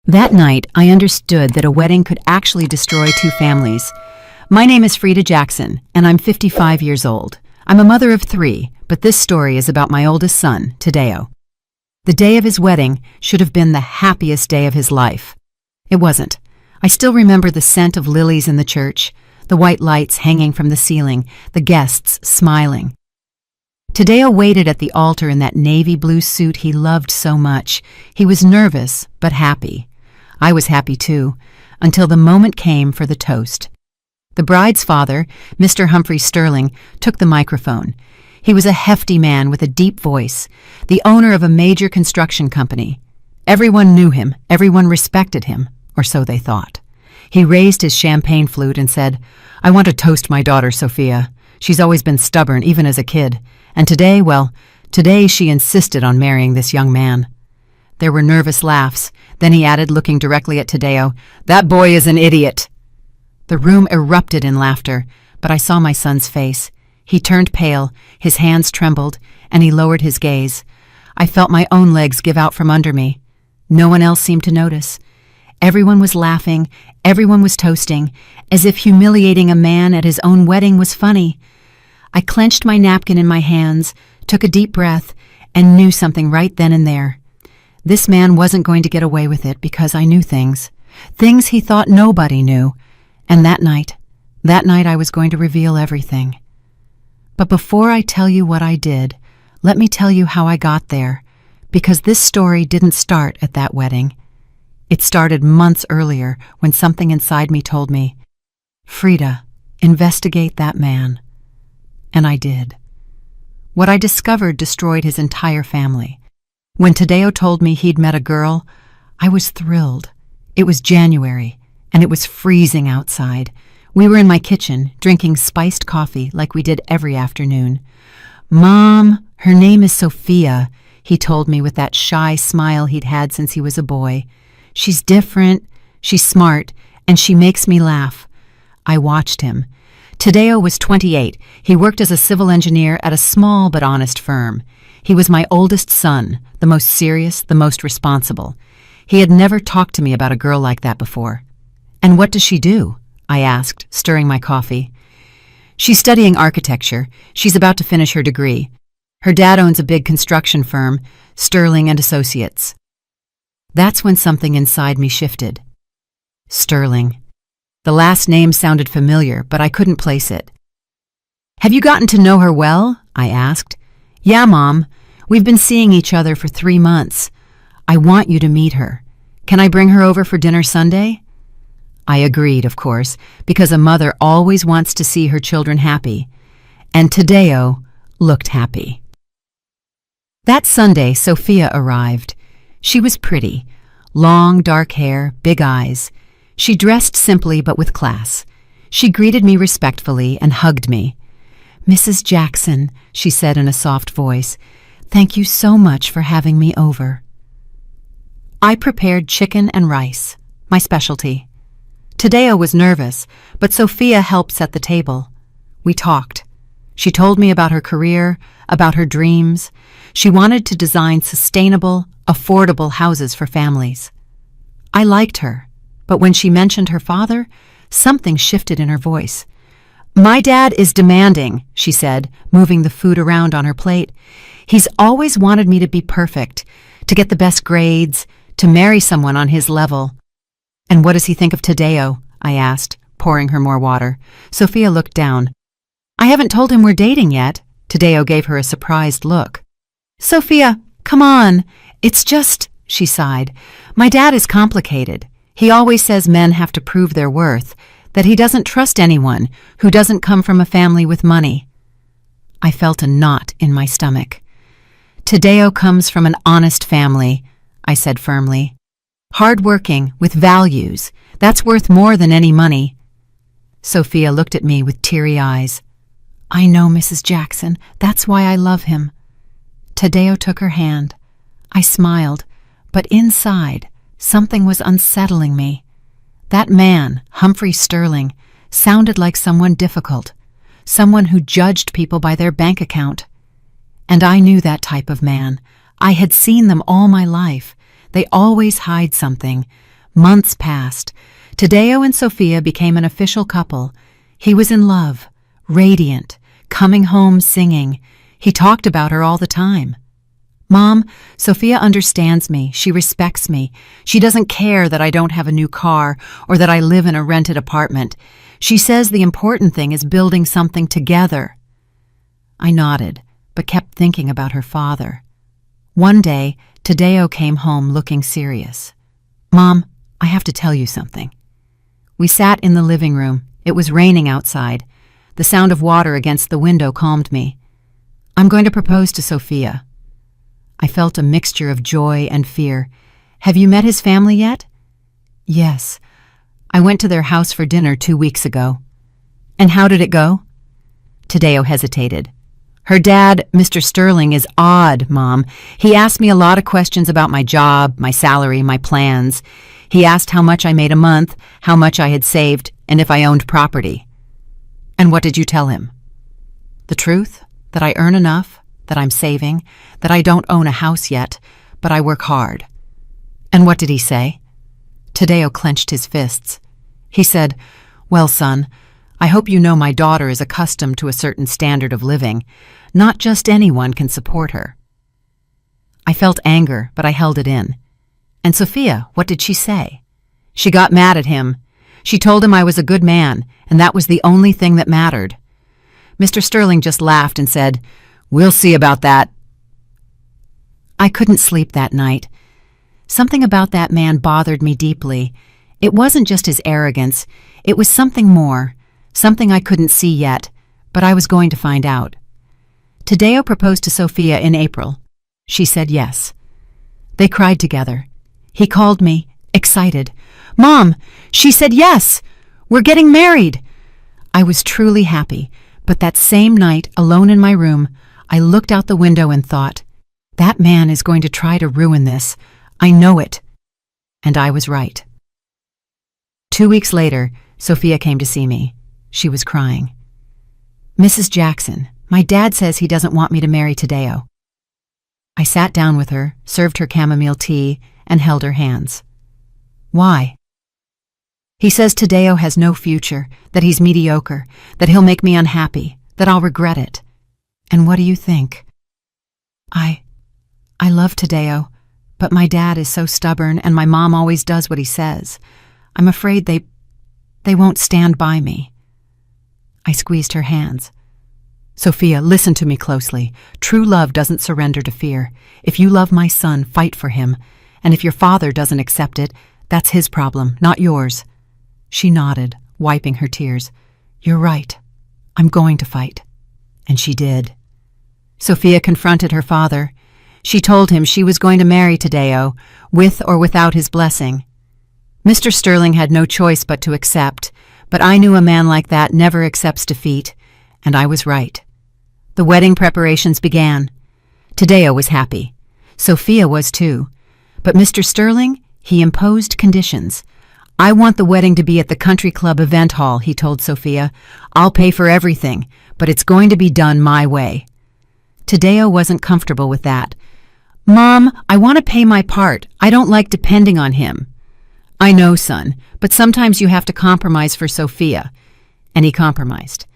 That night, I understood that a wedding could actually destroy two families. My name is Frida Jackson, and I'm 55 years old. I'm a mother of three, but this story is about my oldest son, Tadeo. The day of his wedding should have been the happiest day of his life. It wasn't. I still remember the scent of lilies in the church, the white lights hanging from the ceiling, the guests smiling. Tadeo waited at the altar in that navy blue suit he loved so much. He was nervous, but happy. I was happy too, until the moment came for the toast. The bride's father, Mr. Humphrey Sterling, took the microphone. He was a hefty man with a deep voice, the owner of a major construction company. Everyone knew him, everyone respected him, or so they thought. He raised his champagne flute and said, "I want to toast my daughter, Sophia. She's always been stubborn, even as a kid. And today she insisted on marrying this young man." There were nervous laughs. Then he added, looking directly at Tadeo, "That boy is an idiot." The room erupted in laughter, but I saw my son's face. He turned pale, his hands trembled, and he lowered his gaze. I felt my own legs give out from under me. No one else seemed to notice. Everyone was laughing, everyone was toasting, as if humiliating a man at his own wedding was funny. I clenched my napkin in my hands, took a deep breath, and knew something right then and there. This man wasn't going to get away with it because I knew things he thought nobody knew. And that night I was going to reveal everything. But before I tell you what I did, let me tell you how I got there, because this story didn't start at that wedding. It started months earlier when something inside me told me, "Frida, investigate that man." And I did. What I discovered destroyed his entire family. When Tadeo told me he'd met a girl, I was thrilled. It was January, and it was freezing outside. We were in my kitchen, drinking spiced coffee like we did every afternoon. "Mom, her name is Sophia," he told me with that shy smile he'd had since he was a boy. "She's different, she's smart, and she makes me laugh." I watched him. Tadeo was 28. He worked as a civil engineer at a small but honest firm. He was my oldest son, the most serious, the most responsible. He had never talked to me about a girl like that before. "And what does she do?" I asked, stirring my coffee. "She's studying architecture. She's about to finish her degree. Her dad owns a big construction firm, Sterling and Associates." That's when something inside me shifted. Sterling. The last name sounded familiar, but I couldn't place it. "Have you gotten to know her well?" I asked. "Yeah, Mom. We've been seeing each other for 3 months. I want you to meet her. Can I bring her over for dinner Sunday?" I agreed, of course, because a mother always wants to see her children happy. And Tadeo looked happy. That Sunday, Sophia arrived. She was pretty. Long, dark hair, big eyes. She dressed simply but with class. She greeted me respectfully and hugged me. "Mrs. Jackson," she said in a soft voice, "thank you so much for having me over." I prepared chicken and rice, my specialty. Tadeo was nervous, but Sophia helped set the table. We talked. She told me about her career, about her dreams. She wanted to design sustainable, affordable houses for families. I liked her, but when she mentioned her father, something shifted in her voice. "My dad is demanding," she said, moving the food around on her plate. "He's always wanted me to be perfect, to get the best grades, to marry someone on his level." "And what does he think of Tadeo?" I asked, pouring her more water. Sophia looked down. "I haven't told him we're dating yet." Tadeo gave her a surprised look. "Sophia, come on. It's just," she sighed, "my dad is complicated. He always says men have to prove their worth, that he doesn't trust anyone who doesn't come from a family with money." I felt a knot in my stomach. "Tadeo comes from an honest family," I said firmly. "Hard-working, with values. That's worth more than any money." Sophia looked at me with teary eyes. "I know, Mrs. Jackson. That's why I love him." Tadeo took her hand. I smiled, but inside, something was unsettling me. That man, Humphrey Sterling, sounded like someone difficult, someone who judged people by their bank account. And I knew that type of man. I had seen them all my life. They always hide something, Months passed. Tadeo and Sophia became an official couple. He was in love, radiant, coming home singing. He talked about her all the time. Mom, Sophia understands me. She respects me. She doesn't care that I don't have a new car or that I live in a rented apartment. She says the important thing is building something together. I nodded, but kept thinking about her father. One day, Tadeo came home looking serious. Mom, I have to tell you something. We sat in the living room. It was raining outside. The sound of water against the window calmed me. I'm going to propose to Sophia. I felt a mixture of joy and fear. Have you met his family yet? Yes. I went to their house for dinner 2 weeks ago. And how did it go? Tadeo hesitated. Her dad, Mr. Sterling, is odd, Mom. He asked me a lot of questions about my job, my salary, my plans. He asked how much I made a month, how much I had saved, and if I owned property. And what did you tell him? The truth, that I earn enough, that I'm saving, that I don't own a house yet, but I work hard. And what did he say? Tadeo clenched his fists. He said, Well, son, I hope you know my daughter is accustomed to a certain standard of living. Not just anyone can support her. I felt anger, but I held it in. And Sophia, what did she say? She got mad at him. She told him I was a good man, and that was the only thing that mattered. Mr. Sterling just laughed and said, We'll see about that. I couldn't sleep that night. Something about that man bothered me deeply. It wasn't just his arrogance. It was something more, something I couldn't see yet, but I was going to find out. Tadeo proposed to Sophia in April. She said yes. They cried together. He called me, excited. Mom, she said yes! We're getting married! I was truly happy, but that same night, alone in my room, I looked out the window and thought, that man is going to try to ruin this. I know it. And I was right. 2 weeks later, Sophia came to see me. She was crying. Mrs. Jackson, my dad says he doesn't want me to marry Tadeo. I sat down with her, served her chamomile tea, and held her hands. Why? He says Tadeo has no future, that he's mediocre, that he'll make me unhappy, that I'll regret it. And what do you think? I love Tadeo, but my dad is so stubborn and my mom always does what he says. I'm afraid they won't stand by me. I squeezed her hands. Sophia, listen to me closely. True love doesn't surrender to fear. If you love my son, fight for him. And if your father doesn't accept it, that's his problem, not yours. She nodded, wiping her tears. You're right. I'm going to fight. And she did. Sophia confronted her father. She told him she was going to marry Tadeo, with or without his blessing. Mr. Sterling had no choice but to accept, but I knew a man like that never accepts defeat, and I was right. The wedding preparations began. Tadeo was happy. Sophia was too. But Mr. Sterling, he imposed conditions. I want the wedding to be at the country club event hall, he told Sophia. I'll pay for everything, but it's going to be done my way. Tadeo wasn't comfortable with that. Mom, I want to pay my part. I don't like depending on him. I know, son, but sometimes you have to compromise for Sophia. And he compromised.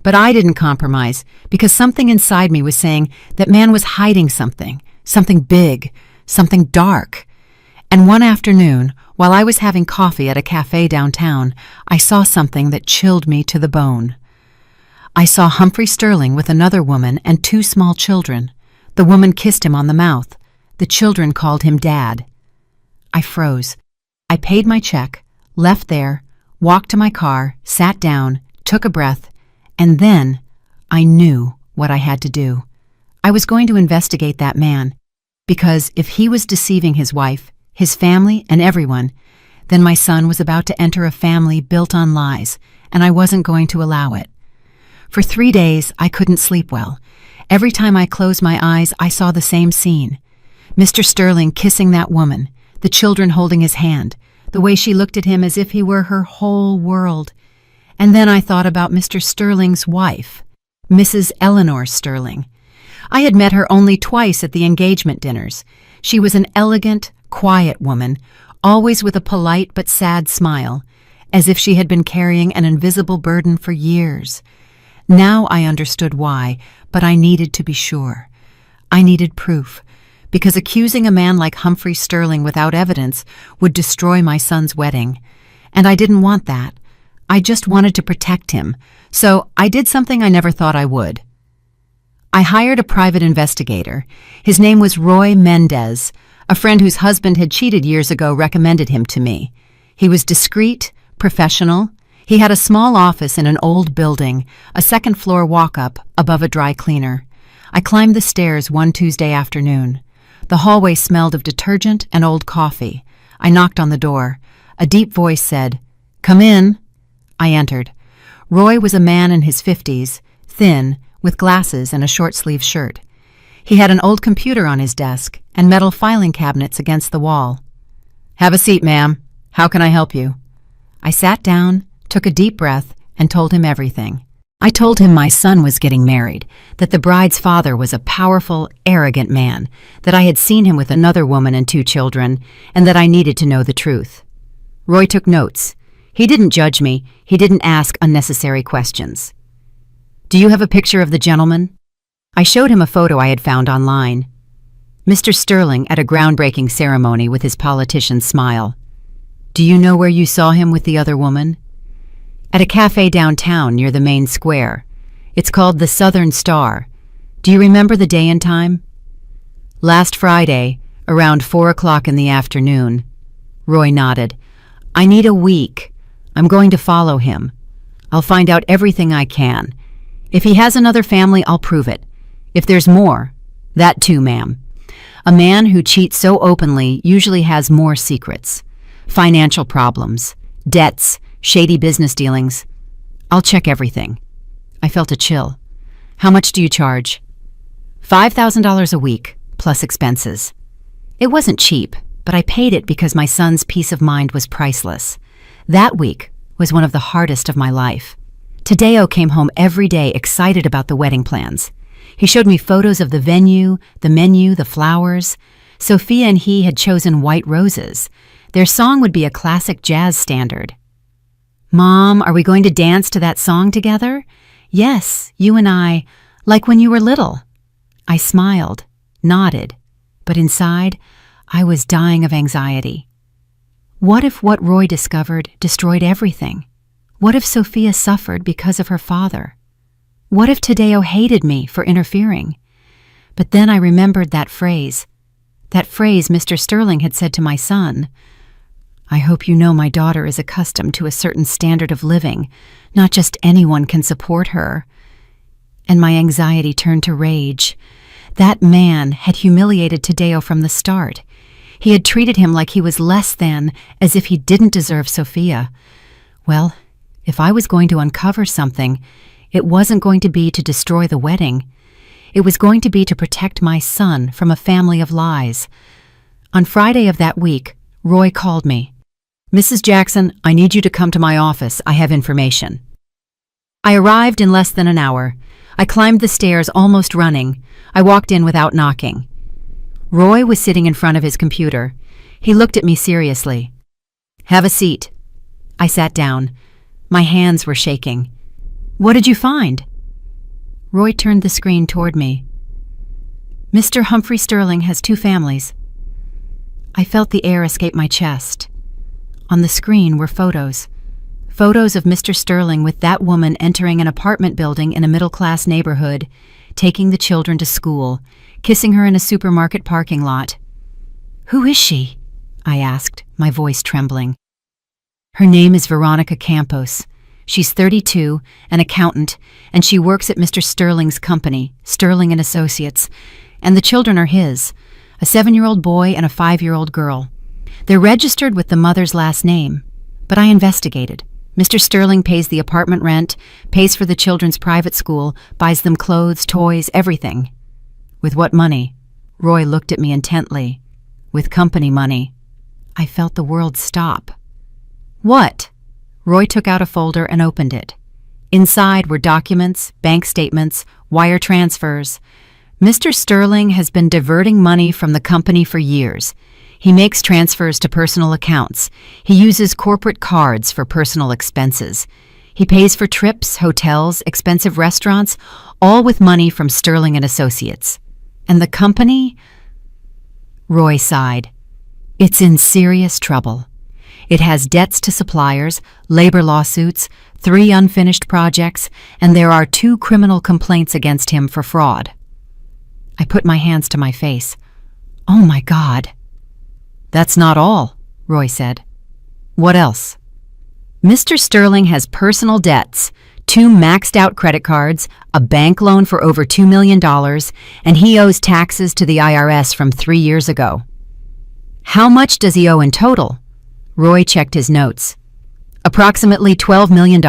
But I didn't compromise because something inside me was saying that man was hiding something big, something dark. And one afternoon, while I was having coffee at a cafe downtown, I saw something that chilled me to the bone. I saw Humphrey Sterling with another woman and 2 small children. The woman kissed him on the mouth. The children called him Dad. I froze. I paid my check, left there, walked to my car, sat down, took a breath, and then I knew what I had to do. I was going to investigate that man, because if he was deceiving his wife, his family, and everyone, then my son was about to enter a family built on lies, and I wasn't going to allow it. For 3 days, I couldn't sleep well. Every time I closed my eyes, I saw the same scene. Mr. Sterling kissing that woman, the children holding his hand, the way she looked at him as if he were her whole world. And then I thought about Mr. Sterling's wife, Mrs. Eleanor Sterling. I had met her only twice at the engagement dinners. She was an elegant, quiet woman, always with a polite but sad smile, as if she had been carrying an invisible burden for years. Now I understood why, but I needed to be sure. I needed proof, because accusing a man like Humphrey Sterling without evidence would destroy my son's wedding. And I didn't want that. I just wanted to protect him, so I did something I never thought I would. I hired a private investigator. His name was Roy Mendez. A friend whose husband had cheated years ago recommended him to me. He was discreet, professional. He had a small office in an old building, a second-floor walk-up above a dry cleaner. I climbed the stairs one Tuesday afternoon. The hallway smelled of detergent and old coffee. I knocked on the door. A deep voice said, "Come in." I entered. Roy was a man in his 50s, thin, with glasses and a short-sleeved shirt. He had an old computer on his desk and metal filing cabinets against the wall. "Have a seat, ma'am. How can I help you?" I sat down, took a deep breath, and told him everything. I told him my son was getting married, that the bride's father was a powerful, arrogant man, that I had seen him with another woman and 2 children, and that I needed to know the truth. Roy took notes. He didn't judge me. He didn't ask unnecessary questions. "Do you have a picture of the gentleman?" I showed him a photo I had found online. Mr. Sterling at a groundbreaking ceremony with his politician's smile. "Do you know where you saw him with the other woman?" "At a cafe downtown near the main square. It's called the Southern Star. Do you remember the day and time?" "Last Friday, around 4 o'clock in the afternoon." Roy nodded. "I need a week. I'm going to follow him. I'll find out everything I can. If he has another family, I'll prove it. If there's more, that too, ma'am. A man who cheats so openly usually has more secrets. Financial problems, debts, shady business dealings. I'll check everything." I felt a chill. "How much do you charge?" $5,000 a week, plus expenses. It wasn't cheap, but I paid it because my son's peace of mind was priceless. That week was one of the hardest of my life. Tadeo came home every day excited about the wedding plans. He showed me photos of the venue, the menu, the flowers. Sophia and he had chosen white roses. Their song would be a classic jazz standard. "Mom, are we going to dance to that song together?" "Yes, you and I, like when you were little." I smiled, nodded, but inside, I was dying of anxiety. What if what Roy discovered destroyed everything? What if Sophia suffered because of her father? What if Tadeo hated me for interfering? But then I remembered that phrase Mr. Sterling had said to my son. "I hope you know my daughter is accustomed to a certain standard of living. Not just anyone can support her." And my anxiety turned to rage. That man had humiliated Tadeo from the start. He had treated him like he was less than, as if he didn't deserve Sophia. Well, if I was going to uncover something, it wasn't going to be to destroy the wedding. It was going to be to protect my son from a family of lies. On Friday of that week, Roy called me. "Mrs. Jackson, I need you to come to my office. I have information." I arrived in less than an hour. I climbed the stairs almost running. I walked in without knocking. Roy was sitting in front of his computer. He looked at me seriously. "Have a seat." I sat down. My hands were shaking. "What did you find?" Roy turned the screen toward me. "Mr. Humphrey Sterling has 2 families." I felt the air escape my chest. On the screen were photos. Photos of Mr. Sterling with that woman entering an apartment building in a middle-class neighborhood, taking the children to school, kissing her in a supermarket parking lot. "Who is she?" I asked, my voice trembling. "Her name is Veronica Campos. She's 32, an accountant, and she works at Mr. Sterling's company, Sterling and Associates, and the children are his, a 7-year-old boy and a 5-year-old girl. They're registered with the mother's last name, but I investigated. Mr. Sterling pays the apartment rent, pays for the children's private school, buys them clothes, toys, everything." "With what money?" Roy looked at me intently. "With company money." I felt the world stop. "What?" Roy took out a folder and opened it. Inside were documents, bank statements, wire transfers. Mr. Sterling has been diverting money from the company for years. He makes transfers to personal accounts. He uses corporate cards for personal expenses. He pays for trips, hotels, expensive restaurants, all with money from Sterling and Associates. And the company? Roy sighed. It's in serious trouble. It has debts to suppliers, labor lawsuits, 3 unfinished projects, and there are 2 criminal complaints against him for fraud. I put my hands to my face. Oh my God. That's not all, Roy said. What else? Mr. Sterling has personal debts, 2 maxed-out credit cards, a bank loan for over $2 million, and he owes taxes to the IRS from 3 years ago. How much does he owe in total? Roy checked his notes. Approximately $12 million.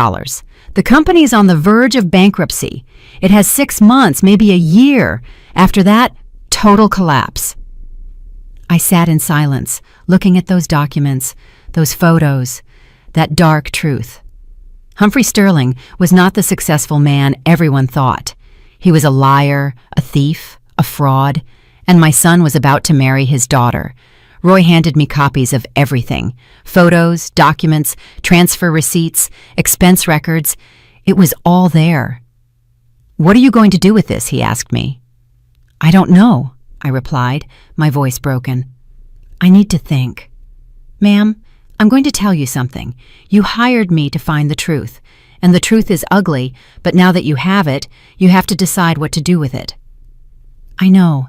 The company's on the verge of bankruptcy. It has 6 months, maybe a year. After that, total collapse. I sat in silence, looking at those documents, those photos, that dark truth. Humphrey Sterling was not the successful man everyone thought. He was a liar, a thief, a fraud, and my son was about to marry his daughter. Roy handed me copies of everything. Photos, documents, transfer receipts, expense records. It was all there. What are you going to do with this? He asked me. I don't know, I replied, my voice broken. I need to think. Ma'am, I'm going to tell you something. You hired me to find the truth, and the truth is ugly, but now that you have it, you have to decide what to do with it. I know.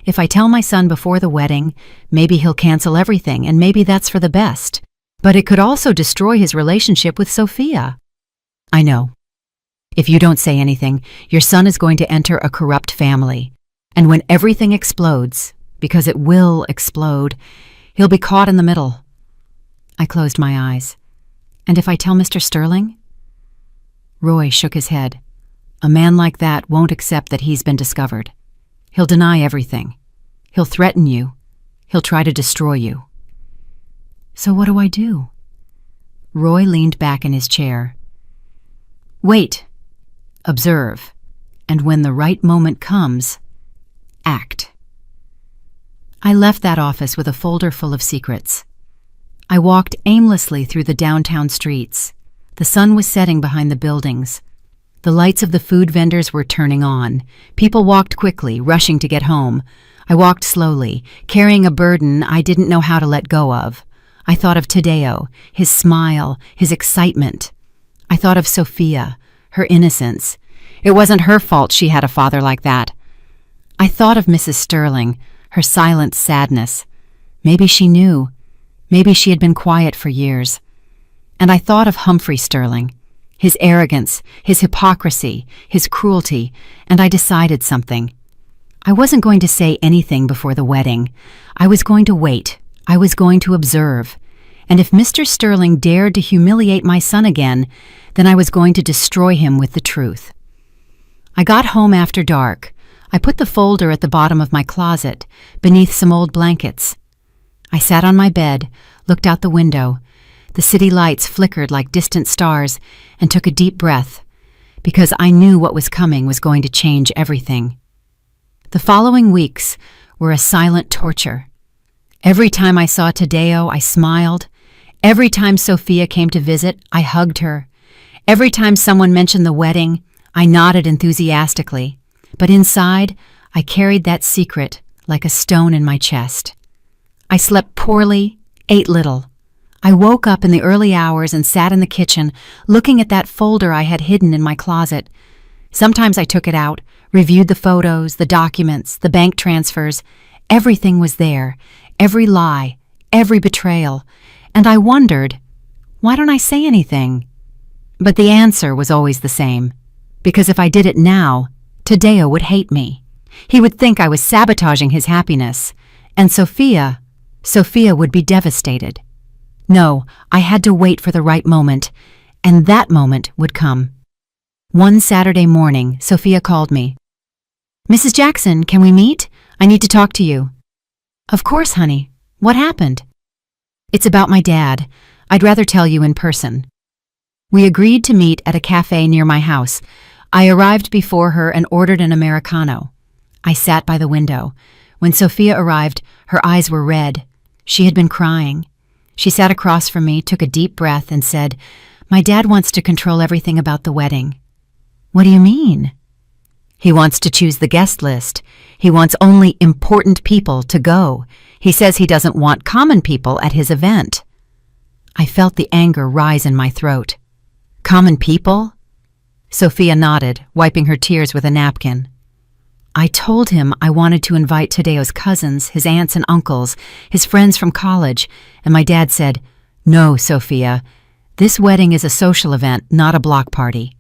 If I tell my son before the wedding, maybe he'll cancel everything, and maybe that's for the best. But it could also destroy his relationship with Sophia. I know. If you don't say anything, your son is going to enter a corrupt family. And when everything explodes, because it will explode, he'll be caught in the middle. I closed my eyes. And if I tell Mr. Sterling? Roy shook his head. A man like that won't accept that he's been discovered. He'll deny everything. He'll threaten you. He'll try to destroy you. So what do I do? Roy leaned back in his chair. Wait. Observe. And when the right moment comes, act. I left that office with a folder full of secrets. I walked aimlessly through the downtown streets. The sun was setting behind the buildings. The lights of the food vendors were turning on. People walked quickly, rushing to get home. I walked slowly, carrying a burden I didn't know how to let go of. I thought of Tadeo, his smile, his excitement. I thought of Sophia, her innocence. It wasn't her fault she had a father like that. I thought of Mrs. Sterling, her silent sadness. Maybe she knew. Maybe she had been quiet for years. And I thought of Humphrey Sterling. His arrogance, his hypocrisy, his cruelty, and I decided something. I wasn't going to say anything before the wedding. I was going to wait. I was going to observe. And if Mr. Sterling dared to humiliate my son again, then I was going to destroy him with the truth. I got home after dark. I put the folder at the bottom of my closet, beneath some old blankets. I sat on my bed, looked out the window. The city lights flickered like distant stars, and took a deep breath, because I knew what was coming was going to change everything. The following weeks were a silent torture. Every time I saw Tadeo, I smiled. Every time Sophia came to visit, I hugged her. Every time someone mentioned the wedding, I nodded enthusiastically. But inside, I carried that secret like a stone in my chest. I slept poorly, ate little. I woke up in the early hours and sat in the kitchen, looking at that folder I had hidden in my closet. Sometimes I took it out, reviewed the photos, the documents, the bank transfers. Everything was there, every lie, every betrayal. And I wondered, why don't I say anything? But the answer was always the same. Because if I did it now, Tadeo would hate me. He would think I was sabotaging his happiness. And Sophia would be devastated. No, I had to wait for the right moment, and that moment would come. One Saturday morning, Sophia called me. Mrs. Jackson, can we meet? I need to talk to you. Of course, honey. What happened? It's about my dad. I'd rather tell you in person. We agreed to meet at a cafe near my house. I arrived before her and ordered an Americano. I sat by the window. When Sophia arrived, her eyes were red. She had been crying. She sat across from me, took a deep breath, and said, "My dad wants to control everything about the wedding." "What do you mean?" "He wants to choose the guest list. He wants only important people to go. He says he doesn't want common people at his event." I felt the anger rise in my throat. "Common people?" Sophia nodded, wiping her tears with a napkin. "I told him I wanted to invite Tadeo's cousins, his aunts and uncles, his friends from college, and my dad said, 'No, Sophia, this wedding is a social event, not a block party.'"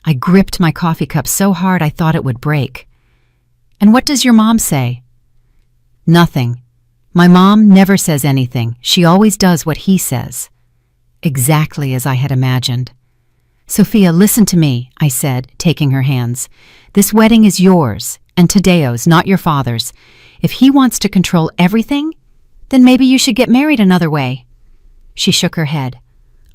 I gripped my coffee cup so hard I thought it would break. "And what does your mom say?" "Nothing. My mom never says anything. She always does what he says." Exactly as I had imagined. "Sophia, listen to me," I said, taking her hands. "This wedding is yours, and Tadeo's, not your father's. If he wants to control everything, then maybe you should get married another way." She shook her head.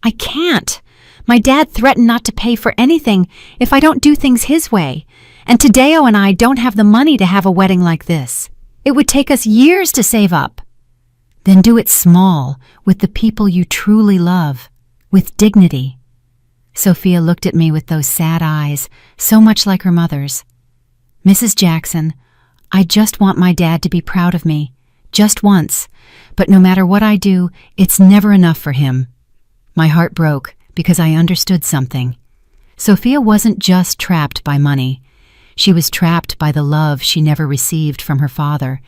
"I can't. My dad threatened not to pay for anything if I don't do things his way, and Tadeo and I don't have the money to have a wedding like this. It would take us years to save up." "Then do it small, with the people you truly love, with dignity." Sophia looked at me with those sad eyes, so much like her mother's. "Mrs. Jackson, I just want my dad to be proud of me, just once, but no matter what I do, it's never enough for him." My heart broke because I understood something. Sophia wasn't just trapped by money. She was trapped by the love she never received from her father,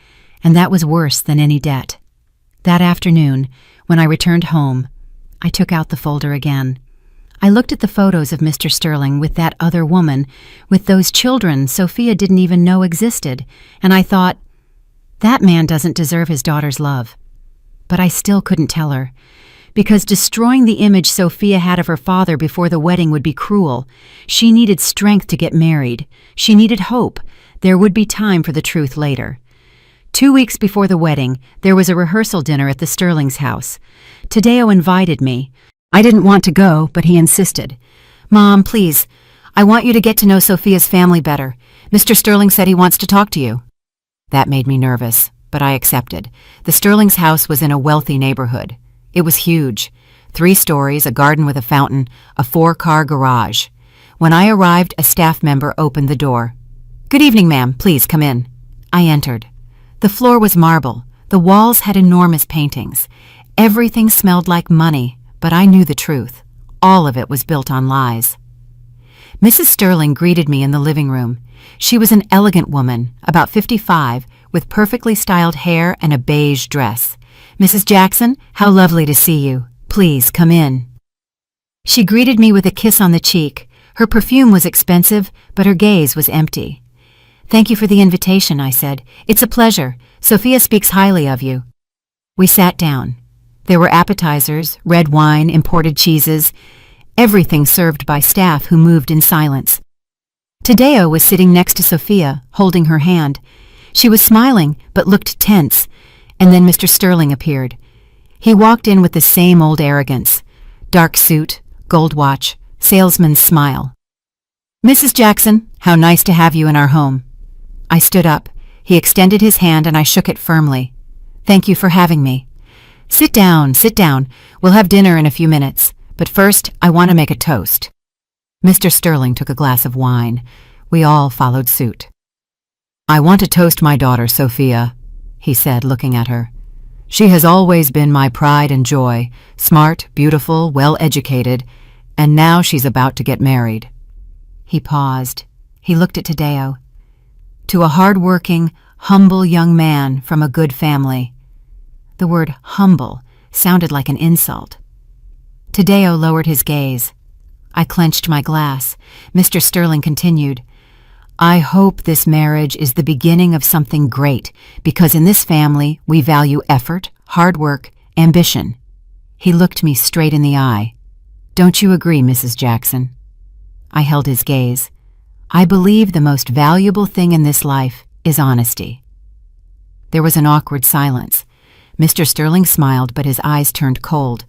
and that was worse than any debt. That afternoon, when I returned home, I took out the folder again. I looked at the photos of Mr. Sterling with that other woman, with those children Sophia didn't even know existed, and I thought, that man doesn't deserve his daughter's love. But I still couldn't tell her, because destroying the image Sophia had of her father before the wedding would be cruel. She needed strength to get married. She needed hope. There would be time for the truth later. 2 weeks before the wedding, there was a rehearsal dinner at the Sterling's house. Tadeo invited me. I didn't want to go, but he insisted. "Mom, please, I want you to get to know Sophia's family better. Mr. Sterling said he wants to talk to you." That made me nervous, but I accepted. The Sterling's house was in a wealthy neighborhood. It was huge. 3 stories, a garden with a fountain, a 4-car garage. When I arrived, a staff member opened the door. "Good evening, ma'am. Please come in." I entered. The floor was marble. The walls had enormous paintings. Everything smelled like money, but I knew the truth. All of it was built on lies. Mrs. Sterling greeted me in the living room. She was an elegant woman, about 55, with perfectly styled hair and a beige dress. "Mrs. Jackson, how lovely to see you. Please come in." She greeted me with a kiss on the cheek. Her perfume was expensive, but her gaze was empty. "Thank you for the invitation," I said. "It's a pleasure. Sophia speaks highly of you." We sat down. There were appetizers, red wine, imported cheeses, everything served by staff who moved in silence. Tadeo was sitting next to Sophia, holding her hand. She was smiling, but looked tense, and then Mr. Sterling appeared. He walked in with the same old arrogance. Dark suit, gold watch, salesman's smile. "Mrs. Jackson, how nice to have you in our home." I stood up. He extended his hand and I shook it firmly. "Thank you for having me." Sit down. We'll have dinner in a few minutes. But first, I want to make a toast." Mr. Sterling took a glass of wine. We all followed suit. "I want to toast my daughter, Sophia," he said, looking at her. "She has always been my pride and joy, smart, beautiful, well-educated, and now she's about to get married." He paused. He looked at Tadeo. "To a hard-working, humble young man from a good family." The word humble sounded like an insult. Tadeo lowered his gaze. I clenched my glass. Mr. Sterling continued, "I hope this marriage is the beginning of something great, because in this family we value effort, hard work, ambition." He looked me straight in the eye. "Don't you agree, Mrs. Jackson?" I held his gaze. "I believe the most valuable thing in this life is honesty." There was an awkward silence. Mr. Sterling smiled, but his eyes turned cold.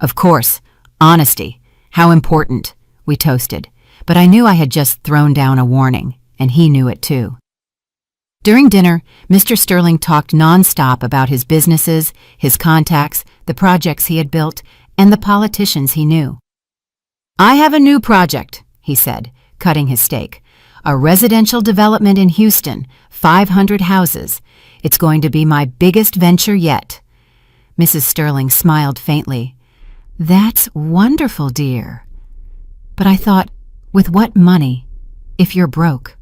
"Of course, honesty. How important." We toasted, but I knew I had just thrown down a warning, and he knew it too. During dinner, Mr. Sterling talked nonstop about his businesses, his contacts, the projects he had built, and the politicians he knew. "I have a new project," he said, cutting his steak. "A residential development in Houston, 500 houses. It's going to be my biggest venture yet." Mrs. Sterling smiled faintly. "That's wonderful, dear." But I thought, with what money, if you're broke?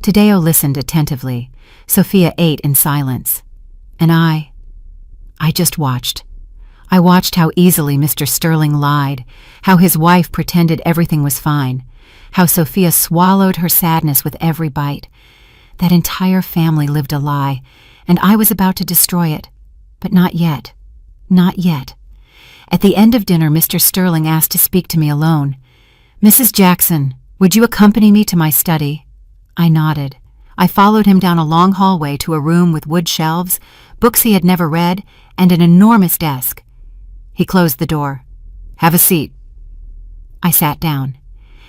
Tadeo listened attentively. Sophia ate in silence. And I just watched. I watched how easily Mr. Sterling lied, how his wife pretended everything was fine, how Sophia swallowed her sadness with every bite. That entire family lived a lie, and I was about to destroy it. But not yet. Not yet. At the end of dinner, Mr. Sterling asked to speak to me alone. "Mrs. Jackson, would you accompany me to my study?" I nodded. I followed him down a long hallway to a room with wood shelves, books he had never read, and an enormous desk. He closed the door. "Have a seat." I sat down.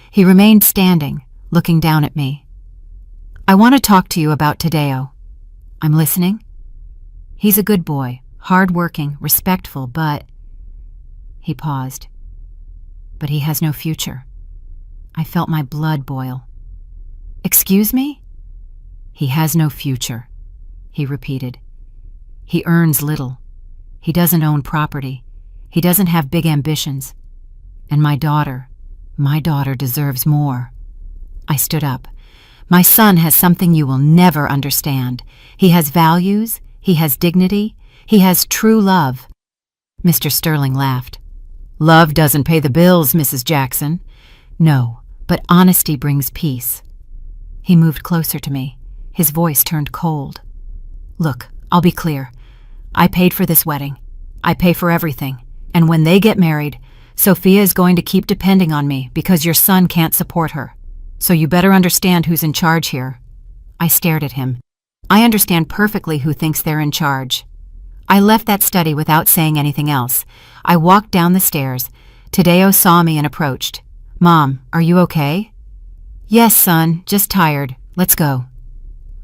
He remained standing, looking down at me. "I want to talk to you about Tadeo." "I'm listening." "He's a good boy, hard-working, respectful, but—" He paused. "But he has no future." I felt my blood boil. "Excuse me?" "He has no future," he repeated. "He earns little. He doesn't own property. He doesn't have big ambitions. And my daughter deserves more." I stood up. "My son has something you will never understand. He has values, he has dignity, he has true love." Mr. Sterling laughed. "Love doesn't pay the bills, Mrs. Jackson." "No, but honesty brings peace." He moved closer to me. His voice turned cold. "Look, I'll be clear. I paid for this wedding. I pay for everything. And when they get married, Sophia is going to keep depending on me because your son can't support her. So you better understand who's in charge here." I stared at him. I understand perfectly who thinks they're in charge. I left that study without saying anything else. I walked down the stairs. Tadeo saw me and approached. "Mom, are you okay?" "Yes, son, just tired. Let's go."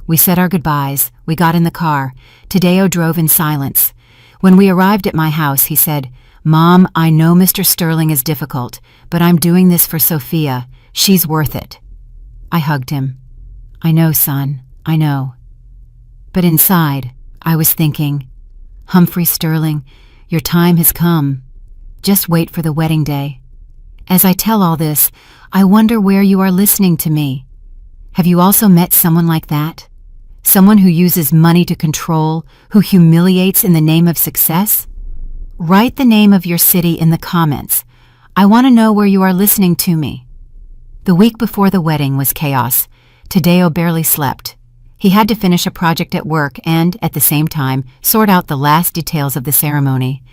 We said our goodbyes. We got in the car. Tadeo drove in silence. When we arrived at my house, he said, "Mom, I know Mr. Sterling is difficult, but I'm doing this for Sophia. She's worth it." I hugged him. "I know, son, I know." But inside, I was thinking, "Humphrey Sterling, your time has come. Just wait for the wedding day." As I tell all this, I wonder where you are listening to me. Have you also met someone like that? Someone who uses money to control, who humiliates in the name of success? Write the name of your city in the comments. I want to know where you are listening to me. The week before the wedding was chaos. Tadeo barely slept. He had to finish a project at work and, at the same time, sort out the last details of the ceremony.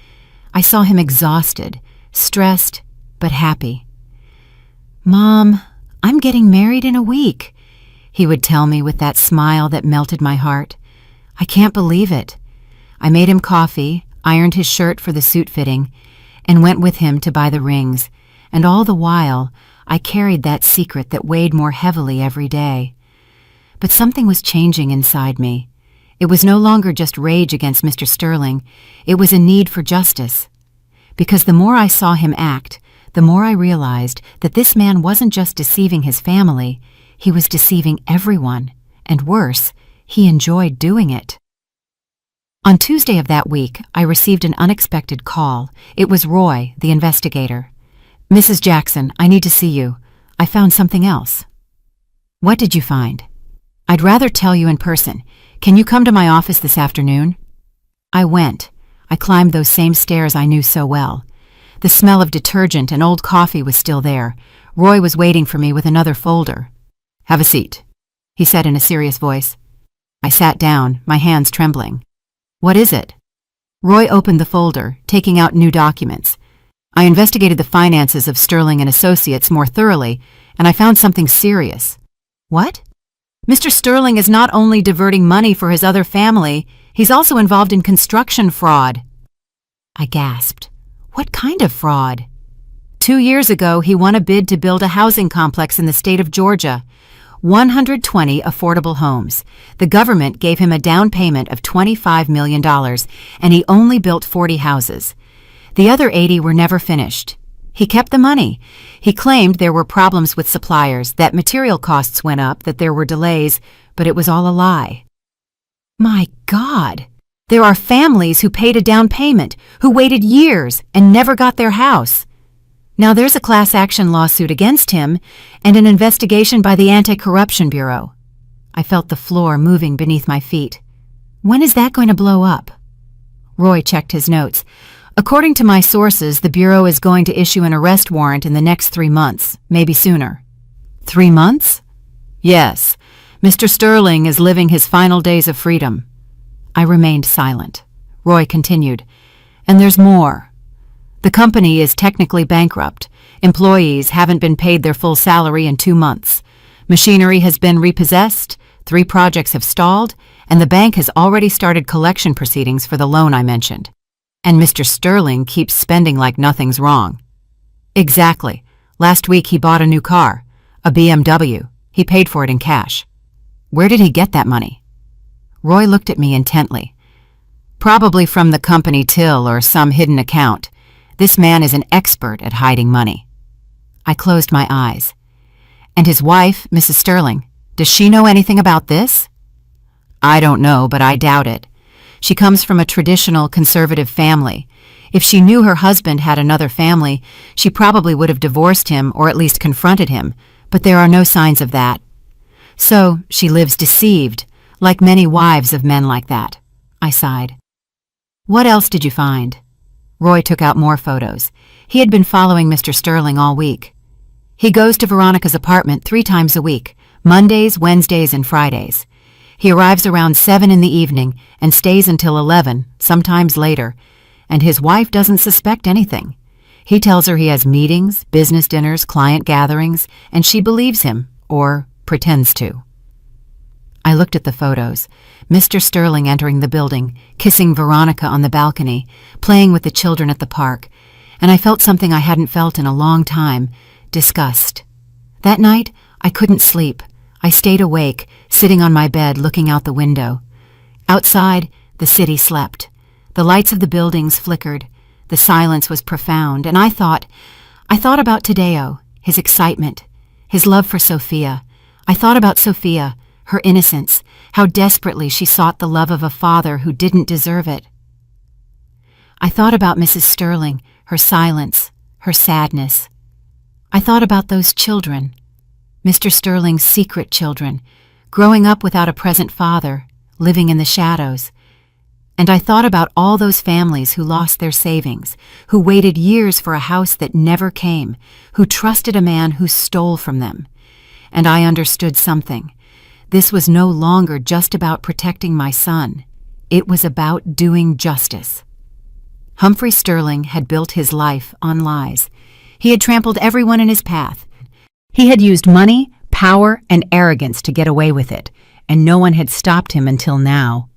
I saw him exhausted, stressed, but happy. "Mom, I'm getting married in a week," he would tell me with that smile that melted my heart. I can't believe it. I made him coffee, ironed his shirt for the suit fitting, and went with him to buy the rings, and all the while I carried that secret that weighed more heavily every day. But something was changing inside me. It was no longer just rage against Mr. Sterling, it was a need for justice. Because the more I saw him act, the more I realized that this man wasn't just deceiving his family, he was deceiving everyone, and worse, he enjoyed doing it. On Tuesday of that week, I received an unexpected call. It was Roy, the investigator. "Mrs. Jackson, I need to see you. I found something else." "What did you find?" "I'd rather tell you in person. Can you come to my office this afternoon?" I went. I climbed those same stairs I knew so well. The smell of detergent and old coffee was still there. Roy was waiting for me with another folder. "Have a seat," he said in a serious voice. I sat down, my hands trembling. "What is it?" Roy opened the folder, taking out new documents. "I investigated the finances of Sterling and Associates more thoroughly, and I found something serious." "What?" "Mr. Sterling is not only diverting money for his other family, he's also involved in construction fraud." I gasped. "What kind of fraud?" 2 years ago, he won a bid to build a housing complex in the state of Georgia. 120 affordable homes. The government gave him a down payment of $25 million, and he only built 40 houses. The other 80 were never finished. He kept the money. He claimed there were problems with suppliers, that material costs went up, that there were delays, but it was all a lie. My God! There are families who paid a down payment, who waited years and never got their house. Now there's a class action lawsuit against him and an investigation by the Anti-Corruption Bureau. I felt the floor moving beneath my feet. When is that going to blow up? Roy checked his notes. According to my sources, the Bureau is going to issue an arrest warrant in the next 3 months, maybe sooner. 3 months? Yes. Mr. Sterling is living his final days of freedom. I remained silent. Roy continued, and there's more. The company is technically bankrupt. Employees haven't been paid their full salary in 2 months. Machinery has been repossessed, 3 projects have stalled, and the bank has already started collection proceedings for the loan I mentioned. And Mr. Sterling keeps spending like nothing's wrong. Exactly. Last week he bought a new car, a BMW. He paid for it in cash. Where did he get that money? Roy looked at me intently. Probably from the company till or some hidden account. This man is an expert at hiding money. I closed my eyes. And his wife, Mrs. Sterling, does she know anything about this? I don't know, but I doubt it. She comes from a traditional conservative family. If she knew her husband had another family, she probably would have divorced him or at least confronted him, but there are no signs of that. So she lives deceived, like many wives of men like that. I sighed. What else did you find? Roy took out more photos. He had been following Mr. Sterling all week. He goes to Veronica's apartment 3 times a week, Mondays, Wednesdays, and Fridays. He arrives around 7 in the evening and stays until 11, sometimes later, and his wife doesn't suspect anything. He tells her he has meetings, business dinners, client gatherings, and she believes him, or pretends to. I looked at the photos. Mr. Sterling entering the building, kissing Veronica on the balcony, playing with the children at the park, and I felt something I hadn't felt in a long time, disgust. That night, I couldn't sleep. I stayed awake, sitting on my bed looking out the window. Outside, the city slept. The lights of the buildings flickered. The silence was profound, and I thought about Tadeo, his excitement, his love for Sophia. I thought about Sophia, her innocence, how desperately she sought the love of a father who didn't deserve it. I thought about Mrs. Sterling, her silence, her sadness. I thought about those children, Mr. Sterling's secret children, growing up without a present father, living in the shadows. And I thought about all those families who lost their savings, who waited years for a house that never came, who trusted a man who stole from them. And I understood something. This was no longer just about protecting my son. It was about doing justice. Humphrey Sterling had built his life on lies. He had trampled everyone in his path. He had used money, power, and arrogance to get away with it, and no one had stopped him until now.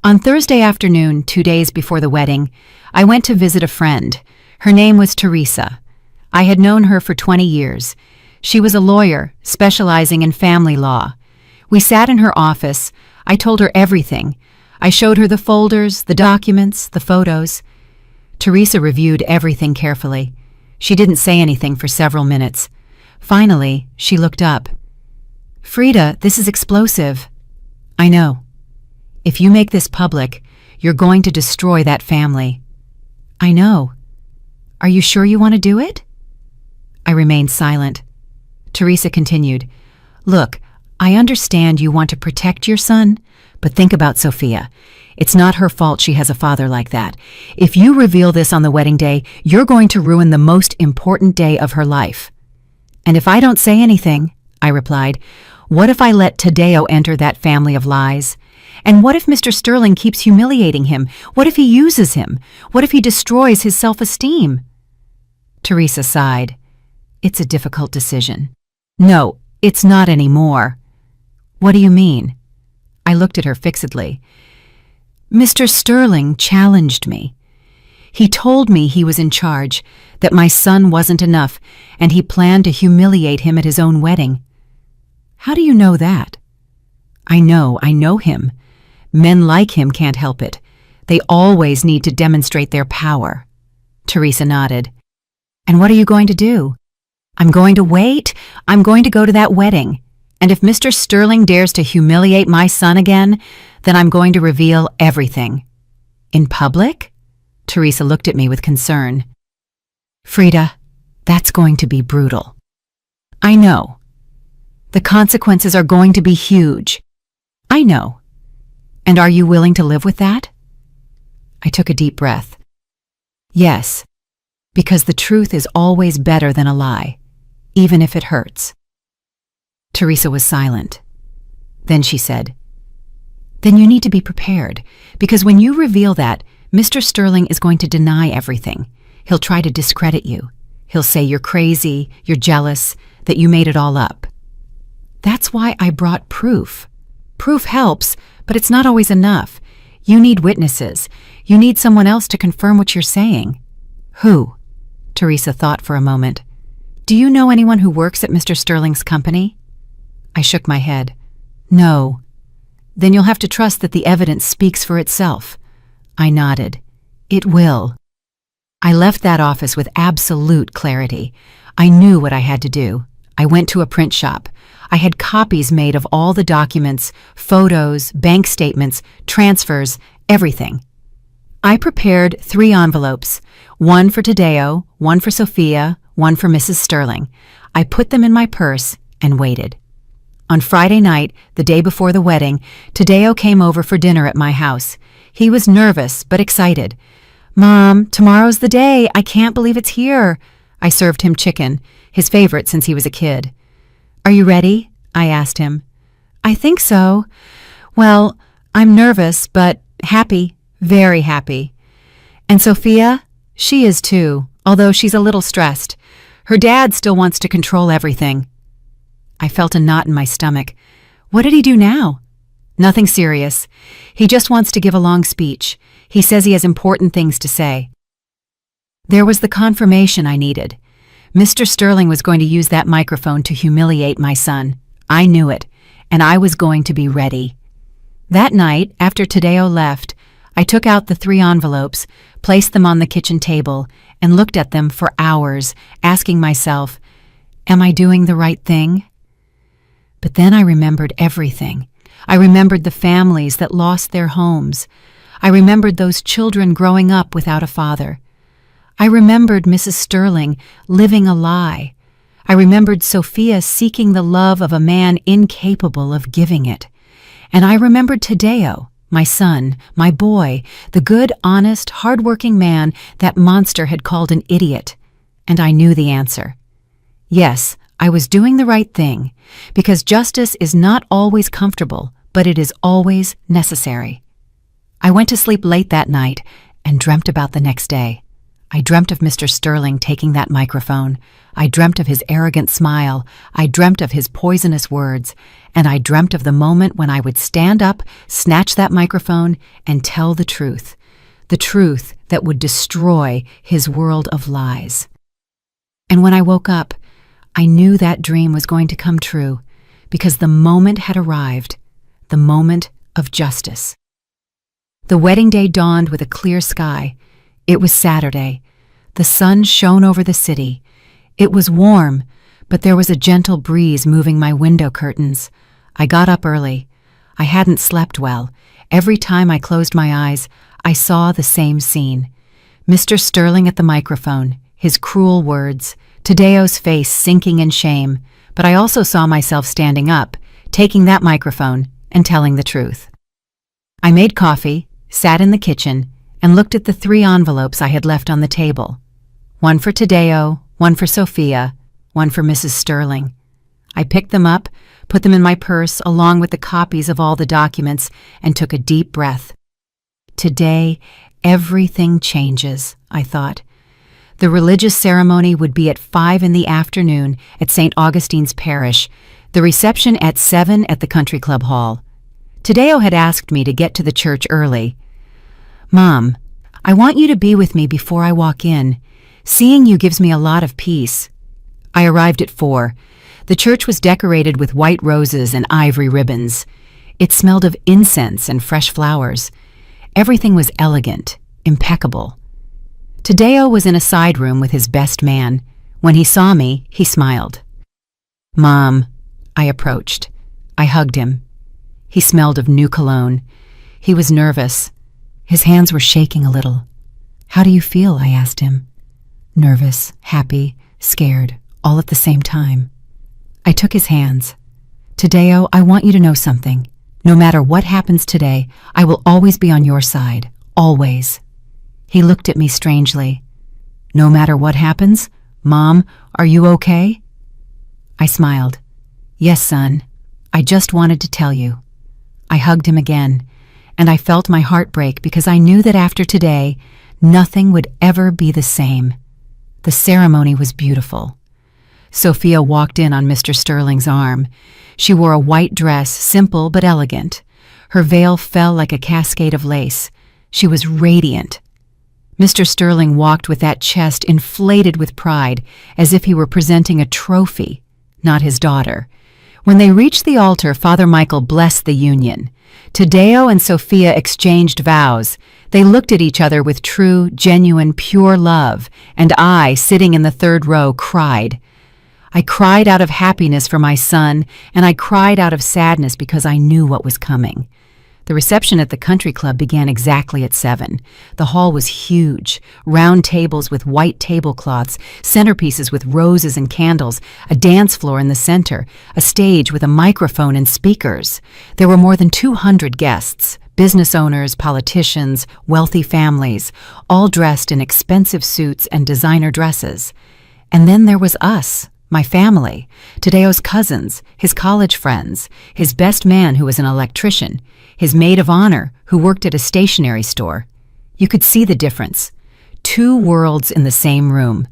On Thursday afternoon, 2 days before the wedding, I went to visit a friend. Her name was Teresa. I had known her for 20 years. She was a lawyer, specializing in family law. We sat in her office. I told her everything. I showed her the folders, the documents, the photos. Teresa reviewed everything carefully. She didn't say anything for several minutes. Finally, she looked up. "Frida, this is explosive." "I know. If you make this public, you're going to destroy that family." "I know. Are you sure you want to do it?" I remained silent. Teresa continued, "Look, I understand you want to protect your son, but think about Sophia. It's not her fault she has a father like that. If you reveal this on the wedding day, you're going to ruin the most important day of her life." "And if I don't say anything," I replied, "what if I let Tadeo enter that family of lies? And what if Mr. Sterling keeps humiliating him? What if he uses him? What if he destroys his self-esteem?" Teresa sighed. "It's a difficult decision." "No, it's not anymore." "What do you mean?" I looked at her fixedly. "Mr. Sterling challenged me. He told me he was in charge, that my son wasn't enough, and he planned to humiliate him at his own wedding. How do you know that? I know him. Men like him can't help it. They always need to demonstrate their power. Teresa nodded. And what are you going to do? I'm going to wait. I'm going to go to that wedding. And if Mr. Sterling dares to humiliate my son again, then I'm going to reveal everything. In public? Teresa looked at me with concern. Frida, that's going to be brutal. I know. The consequences are going to be huge. I know. And are you willing to live with that? I took a deep breath. Yes, because the truth is always better than a lie, even if it hurts. Teresa was silent. Then she said, Then you need to be prepared, because when you reveal that, Mr. Sterling is going to deny everything. He'll try to discredit you. He'll say you're crazy, you're jealous, that you made it all up. That's why I brought proof. Proof helps, but it's not always enough. You need witnesses. You need someone else to confirm what you're saying. Who? Teresa thought for a moment. Do you know anyone who works at Mr. Sterling's company? I shook my head. No. Then you'll have to trust that the evidence speaks for itself. I nodded. It will. I left that office with absolute clarity. I knew what I had to do. I went to a print shop. I had copies made of all the documents, photos, bank statements, transfers, everything. I prepared 3 envelopes, one for Tadeo, one for Sophia, one for Mrs. Sterling. I put them in my purse and waited. On Friday night, the day before the wedding, Tadeo came over for dinner at my house. He was nervous but excited. Mom, tomorrow's the day. I can't believe it's here. I served him chicken, his favorite since he was a kid. Are you ready? I asked him. I think so. Well, I'm nervous, but happy, very happy. And Sophia? She is too, although she's a little stressed. Her dad still wants to control everything. I felt a knot in my stomach. What did he do now? Nothing serious. He just wants to give a long speech. He says he has important things to say. There was the confirmation I needed. Mr. Sterling was going to use that microphone to humiliate my son. I knew it, and I was going to be ready. That night, after Tadeo left, I took out the 3 envelopes, placed them on the kitchen table, and looked at them for hours, asking myself, am I doing the right thing? But then I remembered everything. I remembered the families that lost their homes. I remembered those children growing up without a father. I remembered Mrs. Sterling living a lie. I remembered Sophia seeking the love of a man incapable of giving it. And I remembered Tadeo, my son, my boy, the good, honest, hard-working man that monster had called an idiot. And I knew the answer. Yes, I was doing the right thing, because justice is not always comfortable, but it is always necessary. I went to sleep late that night and dreamt about the next day. I dreamt of Mr. Sterling taking that microphone. I dreamt of his arrogant smile. I dreamt of his poisonous words. And I dreamt of the moment when I would stand up, snatch that microphone, and tell the truth that would destroy his world of lies. And when I woke up, I knew that dream was going to come true, because the moment had arrived, the moment of justice. The wedding day dawned with a clear sky. It was Saturday. The sun shone over the city. It was warm, but there was a gentle breeze moving my window curtains. I got up early. I hadn't slept well. Every time I closed my eyes, I saw the same scene. Mr. Sterling at the microphone, his cruel words, Tadeo's face sinking in shame, but I also saw myself standing up, taking that microphone, and telling the truth. I made coffee, sat in the kitchen, and looked at the 3 envelopes I had left on the table. One for Tadeo, one for Sophia, one for Mrs. Sterling. I picked them up, put them in my purse along with the copies of all the documents, and took a deep breath. Today, everything changes, I thought. The religious ceremony would be at 5 in the afternoon at St. Augustine's Parish, the reception at 7 at the Country Club Hall. Tadeo had asked me to get to the church early. Mom, I want you to be with me before I walk in. Seeing you gives me a lot of peace. I arrived at 4. The church was decorated with white roses and ivory ribbons. It smelled of incense and fresh flowers. Everything was elegant, impeccable. Tadeo was in a side room with his best man. When he saw me, he smiled. "Mom," I approached. I hugged him. He smelled of new cologne. He was nervous. His hands were shaking a little. "How do you feel?" I asked him. Nervous, happy, scared, all at the same time. I took his hands. "Tadeo, I want you to know something. No matter what happens today, I will always be on your side. Always." He looked at me strangely. "No matter what happens? Mom, are you okay?" I smiled. "Yes, son. I just wanted to tell you." I hugged him again, and I felt my heart break because I knew that after today, nothing would ever be the same. The ceremony was beautiful. Sophia walked in on Mr. Sterling's arm. She wore a white dress, simple but elegant. Her veil fell like a cascade of lace. She was radiant. Mr. Sterling walked with that chest inflated with pride, as if he were presenting a trophy, not his daughter. When they reached the altar, Father Michael blessed the union. Tadeo and Sophia exchanged vows. They looked at each other with true, genuine, pure love, and I, sitting in the third row, cried. I cried out of happiness for my son, and I cried out of sadness because I knew what was coming. The reception at the country club began exactly at 7. The hall was huge, round tables with white tablecloths, centerpieces with roses and candles, a dance floor in the center, a stage with a microphone and speakers. There were more than 200 guests, business owners, politicians, wealthy families, all dressed in expensive suits and designer dresses. And then there was us. My family, Tadeo's cousins, his college friends, his best man who was an electrician, his maid of honor who worked at a stationery store. You could see the difference. 2 worlds in the same room.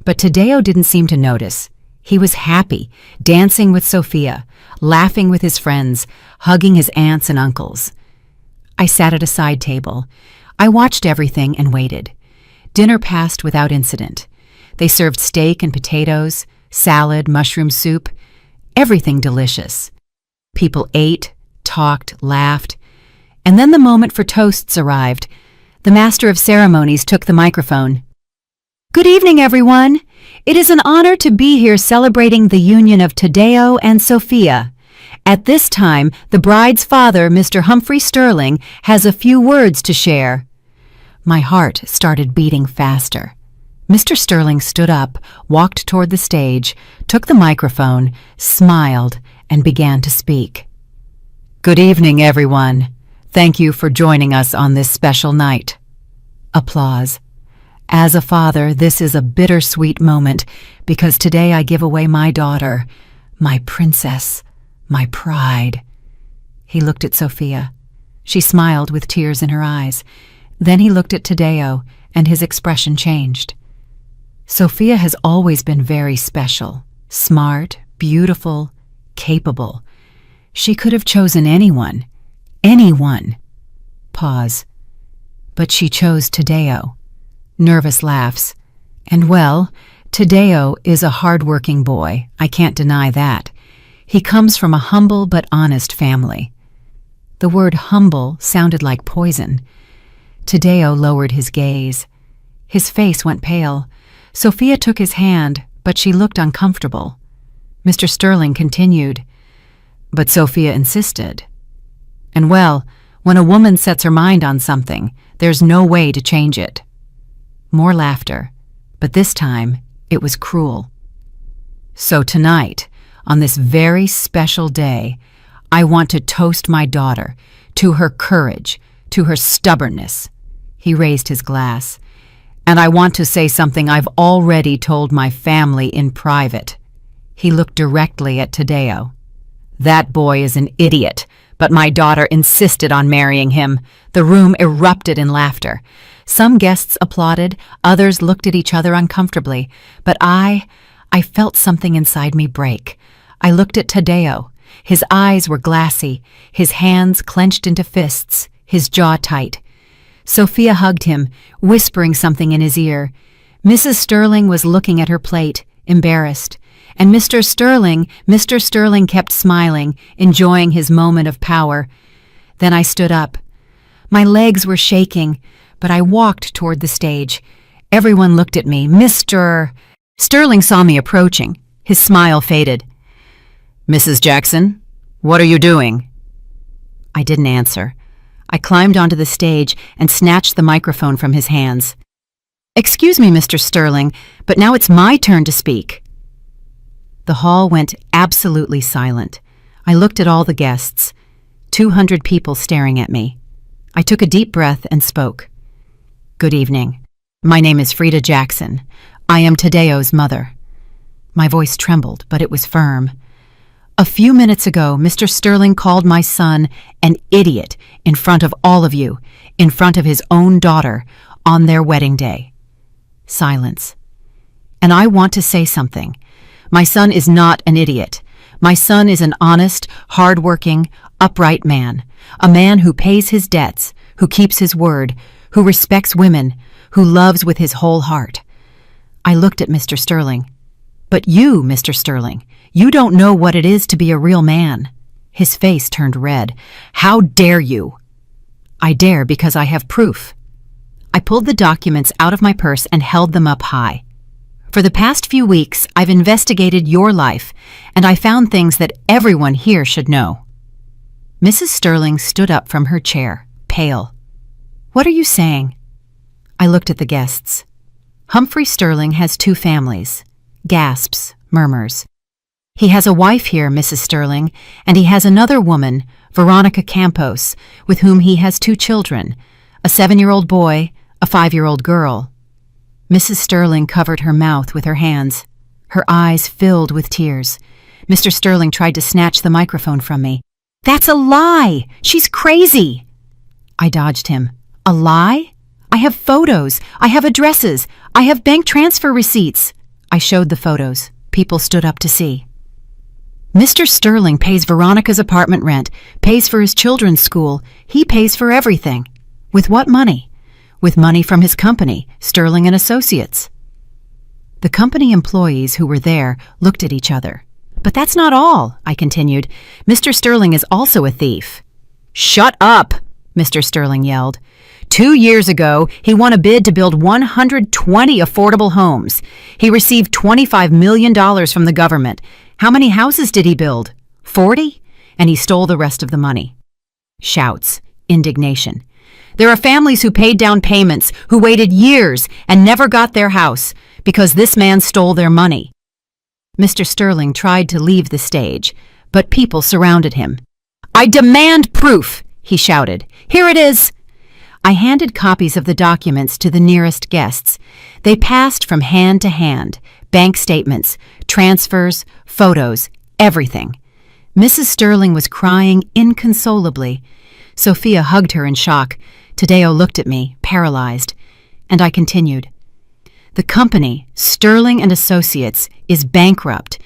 But Tadeo didn't seem to notice. He was happy, dancing with Sophia, laughing with his friends, hugging his aunts and uncles. I sat at a side table. I watched everything and waited. Dinner passed without incident. They served steak and potatoes, salad, mushroom soup, everything delicious. People ate, talked, laughed. And then the moment for toasts arrived. The master of ceremonies took the microphone. "Good evening, everyone. It is an honor to be here celebrating the union of Tadeo and Sophia. At this time, the bride's father, Mr. Humphrey Sterling, has a few words to share." My heart started beating faster. Mr. Sterling stood up, walked toward the stage, took the microphone, smiled, and began to speak. "Good evening, everyone. Thank you for joining us on this special night." Applause. As a father, this is a bittersweet moment because today I give away my daughter, my princess, my pride. He looked at Sophia. She smiled with tears in her eyes. Then he looked at Tadeo, and his expression changed. Sophia has always been very special, smart, beautiful, capable. She could have chosen anyone. Anyone. Pause. But she chose Tadeo. Nervous laughs. And well, Tadeo is a hard-working boy. I can't deny that. He comes from a humble but honest family. The word humble sounded like poison. Tadeo lowered his gaze. His face went pale. Sophia took his hand, but she looked uncomfortable. Mr. Sterling continued, but Sophia insisted. And well, when a woman sets her mind on something, there's no way to change it. More laughter, but this time it was cruel. So tonight, on this very special day, I want to toast my daughter to her courage, to her stubbornness. He raised his glass. And I want to say something I've already told my family in private. He looked directly at Tadeo. That boy is an idiot, but my daughter insisted on marrying him. The room erupted in laughter. Some guests applauded, others looked at each other uncomfortably, but I felt something inside me break. I looked at Tadeo. His eyes were glassy, his hands clenched into fists, his jaw tight. Sophia hugged him, whispering something in his ear. Mrs. Sterling was looking at her plate, embarrassed, And Mr. Sterling kept smiling, enjoying his moment of power. Then I stood up. My legs were shaking, but I walked toward the stage. Everyone looked at me. Mr. Sterling saw me approaching. His smile faded. "Mrs. Jackson, what are you doing?" I didn't answer. I climbed onto the stage and snatched the microphone from his hands. "Excuse me, Mr. Sterling, but now it's my turn to speak." The hall went absolutely silent. I looked at all the guests. 200 people staring at me. I took a deep breath and spoke. "Good evening. My name is Frida Jackson. I am Tadeo's mother." My voice trembled, but it was firm. "A few minutes ago, Mr. Sterling called my son an idiot in front of all of you, in front of his own daughter, on their wedding day." Silence. "And I want to say something. My son is not an idiot. My son is an honest, hard-working, upright man, a man who pays his debts, who keeps his word, who respects women, who loves with his whole heart." I looked at Mr. Sterling. "But you, Mr. Sterling, you don't know what it is to be a real man." His face turned red. "How dare you?" "I dare because I have proof." I pulled the documents out of my purse and held them up high. "For the past few weeks, I've investigated your life, and I found things that everyone here should know." Mrs. Sterling stood up from her chair, pale. "What are you saying?" I looked at the guests. "Humphrey Sterling has 2 families." Gasps, murmurs. "He has a wife here, Mrs. Sterling, and he has another woman, Veronica Campos, with whom he has 2 children, a 7-year-old boy, a 5-year-old girl." Mrs. Sterling covered her mouth with her hands. Her eyes filled with tears. Mr. Sterling tried to snatch the microphone from me. "That's a lie! She's crazy!" I dodged him. "A lie? I have photos. I have addresses. I have bank transfer receipts." I showed the photos. People stood up to see. "Mr. Sterling pays Veronica's apartment rent, pays for his children's school. He pays for everything." "With what money?" "With money from his company, Sterling and Associates." The company employees who were there looked at each other. "But that's not all," I continued. "Mr. Sterling is also a thief." "Shut up!" Mr. Sterling yelled. 2 years ago, he won a bid to build 120 affordable homes. He received $25 million from the government. How many houses did he build? 40? And he stole the rest of the money. Shouts, indignation. "There are families who paid down payments, who waited years and never got their house because this man stole their money." Mr. Sterling tried to leave the stage, but people surrounded him. "I demand proof!" he shouted. "Here it is!" I handed copies of the documents to the nearest guests. They passed from hand to hand, bank statements, transfers, photos, everything. Mrs. Sterling was crying inconsolably. Sophia hugged her in shock. Tadeo looked at me, paralyzed, and I continued. "The company, Sterling and Associates, is bankrupt.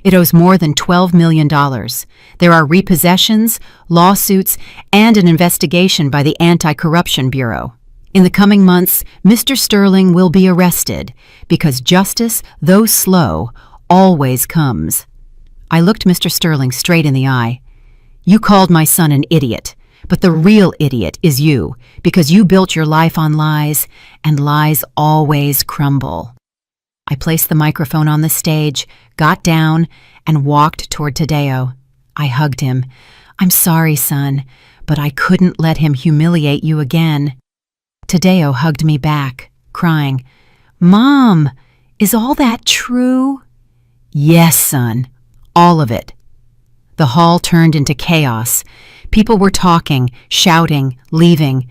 It owes more than $12 million. There are repossessions, lawsuits, and an investigation by the Anti-Corruption Bureau. In the coming months, Mr. Sterling will be arrested because justice, though slow, always comes." I looked Mr. Sterling straight in the eye. "You called my son an idiot, but the real idiot is you because you built your life on lies, and lies always crumble." I placed the microphone on the stage, got down, and walked toward Tadeo. I hugged him. "I'm sorry, son, but I couldn't let him humiliate you again." Tadeo hugged me back, crying, "Mom, is all that true?" "Yes, son, all of it." The hall turned into chaos. People were talking, shouting, leaving.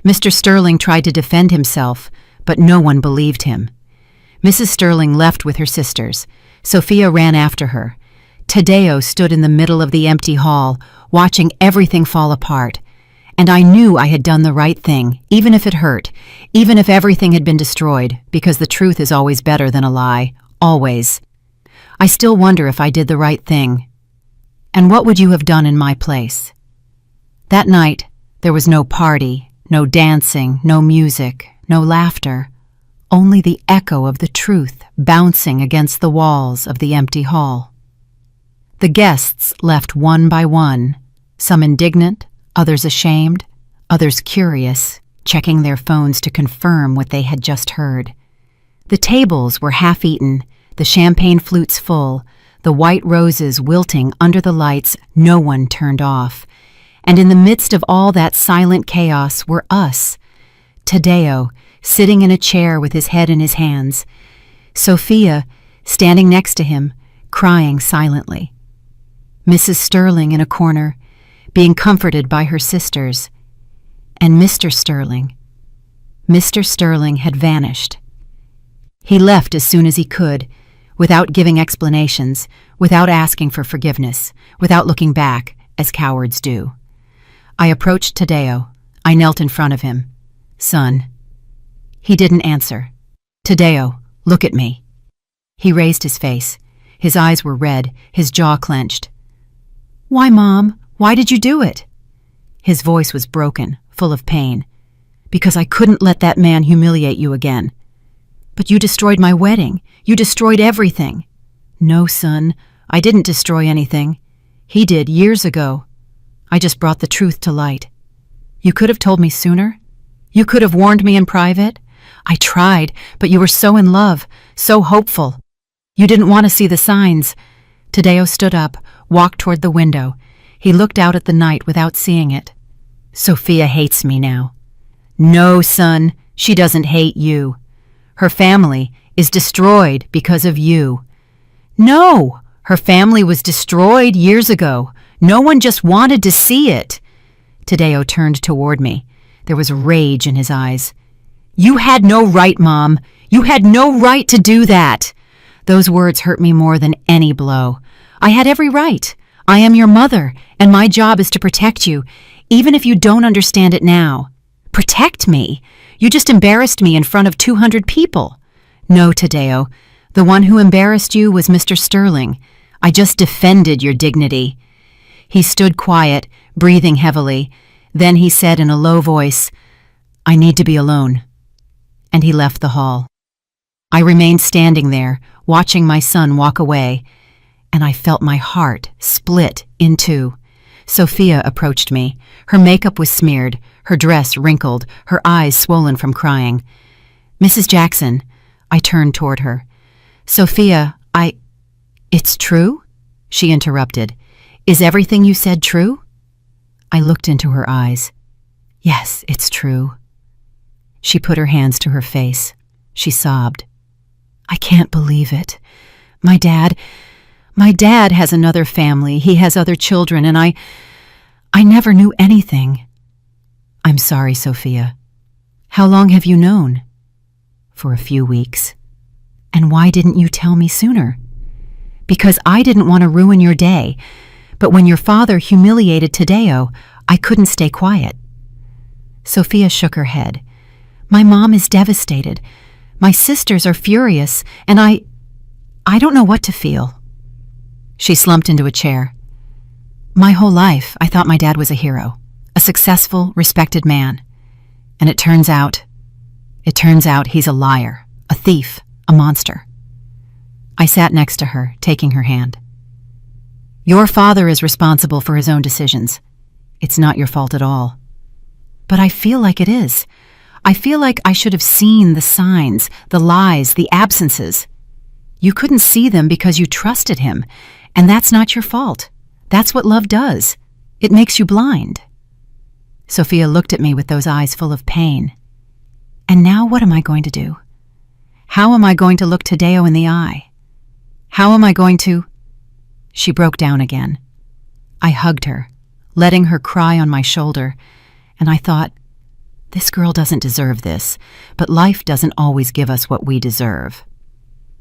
Mr. Sterling tried to defend himself, but no one believed him. Mrs. Sterling left with her sisters. Sophia ran after her. Tadeo stood in the middle of the empty hall, watching everything fall apart. And I knew I had done the right thing, even if it hurt, even if everything had been destroyed, because the truth is always better than a lie, always. I still wonder if I did the right thing. And what would you have done in my place? That night, there was no party, no dancing, no music, no laughter. only the echo of the truth bouncing against the walls of the empty hall. The guests left one by one, some indignant, others ashamed, others curious, checking their phones to confirm what they had just heard. The tables were half-eaten, the champagne flutes full, the white roses wilting under the lights no one turned off. And in the midst of all that silent chaos were us. Taddeo, sitting in a chair with his head in his hands. Sophia, standing next to him, crying silently. Mrs. Sterling in a corner, being comforted by her sisters. And Mr. Sterling. Mr. Sterling had vanished. He left as soon as he could, without giving explanations, without asking for forgiveness, without looking back, as cowards do. I approached Taddeo. I knelt in front of him. "Son." He didn't answer. "Taddeo, look at me." He raised his face. His eyes were red, his jaw clenched. "Why, Mom? Why did you do it?" His voice was broken, full of pain. "Because I couldn't let that man humiliate you again." "But you destroyed my wedding. You destroyed everything." "No, son, I didn't destroy anything. He did years ago. I just brought the truth to light. You could have told me sooner. You could have warned me in private. I tried, but you were so in love, so hopeful. You didn't want to see the signs." Taddeo stood up, walked toward the window. He looked out at the night without seeing it. "Sophia hates me now." "No, son, she doesn't hate you. Her family is destroyed because of you." "No, her family was destroyed years ago. No one just wanted to see it." Taddeo turned toward me. There was rage in his eyes. "You had no right, Mom. You had no right to do that." Those words hurt me more than any blow. I had every right. I am your mother, and my job is to protect you, even if you don't understand it now. Protect me? You just embarrassed me in front of 200 people. No, Taddeo. The one who embarrassed you was Mr. Sterling. I just defended your dignity. He stood quiet, breathing heavily. Then he said in a low voice, "I need to be alone." And he left the hall. I remained standing there, watching my son walk away, and I felt my heart split in two. Sophia approached me. Her makeup was smeared, her dress wrinkled, her eyes swollen from crying. "Mrs. Jackson," I turned toward her. "Sophia, It's true?" She interrupted. "Is everything you said true?" I looked into her eyes. "Yes, it's true." She put her hands to her face. She sobbed. "I can't believe it. My dad has another family. He has other children, and I never knew anything." "I'm sorry, Sophia. How long have you known?" "For a few weeks." "And why didn't you tell me sooner?" "Because I didn't want to ruin your day. But when your father humiliated Taddeo, I couldn't stay quiet." Sophia shook her head. "My mom is devastated. My sisters are furious, and I don't know what to feel." She slumped into a chair. "My whole life, I thought my dad was a hero, a successful, respected man. And it turns out he's a liar, a thief, a monster." I sat next to her, taking her hand. "Your father is responsible for his own decisions. It's not your fault at all." "But I feel like it is. I feel like I should have seen the signs, the lies, the absences. You couldn't see them because you trusted him, and that's not your fault. That's what love does. It makes you blind." Sophia looked at me with those eyes full of pain. "And now what am I going to do? How am I going to look Taddeo in the eye? How am I going to—" She broke down again. I hugged her, letting her cry on my shoulder, and I thought, this girl doesn't deserve this, but life doesn't always give us what we deserve.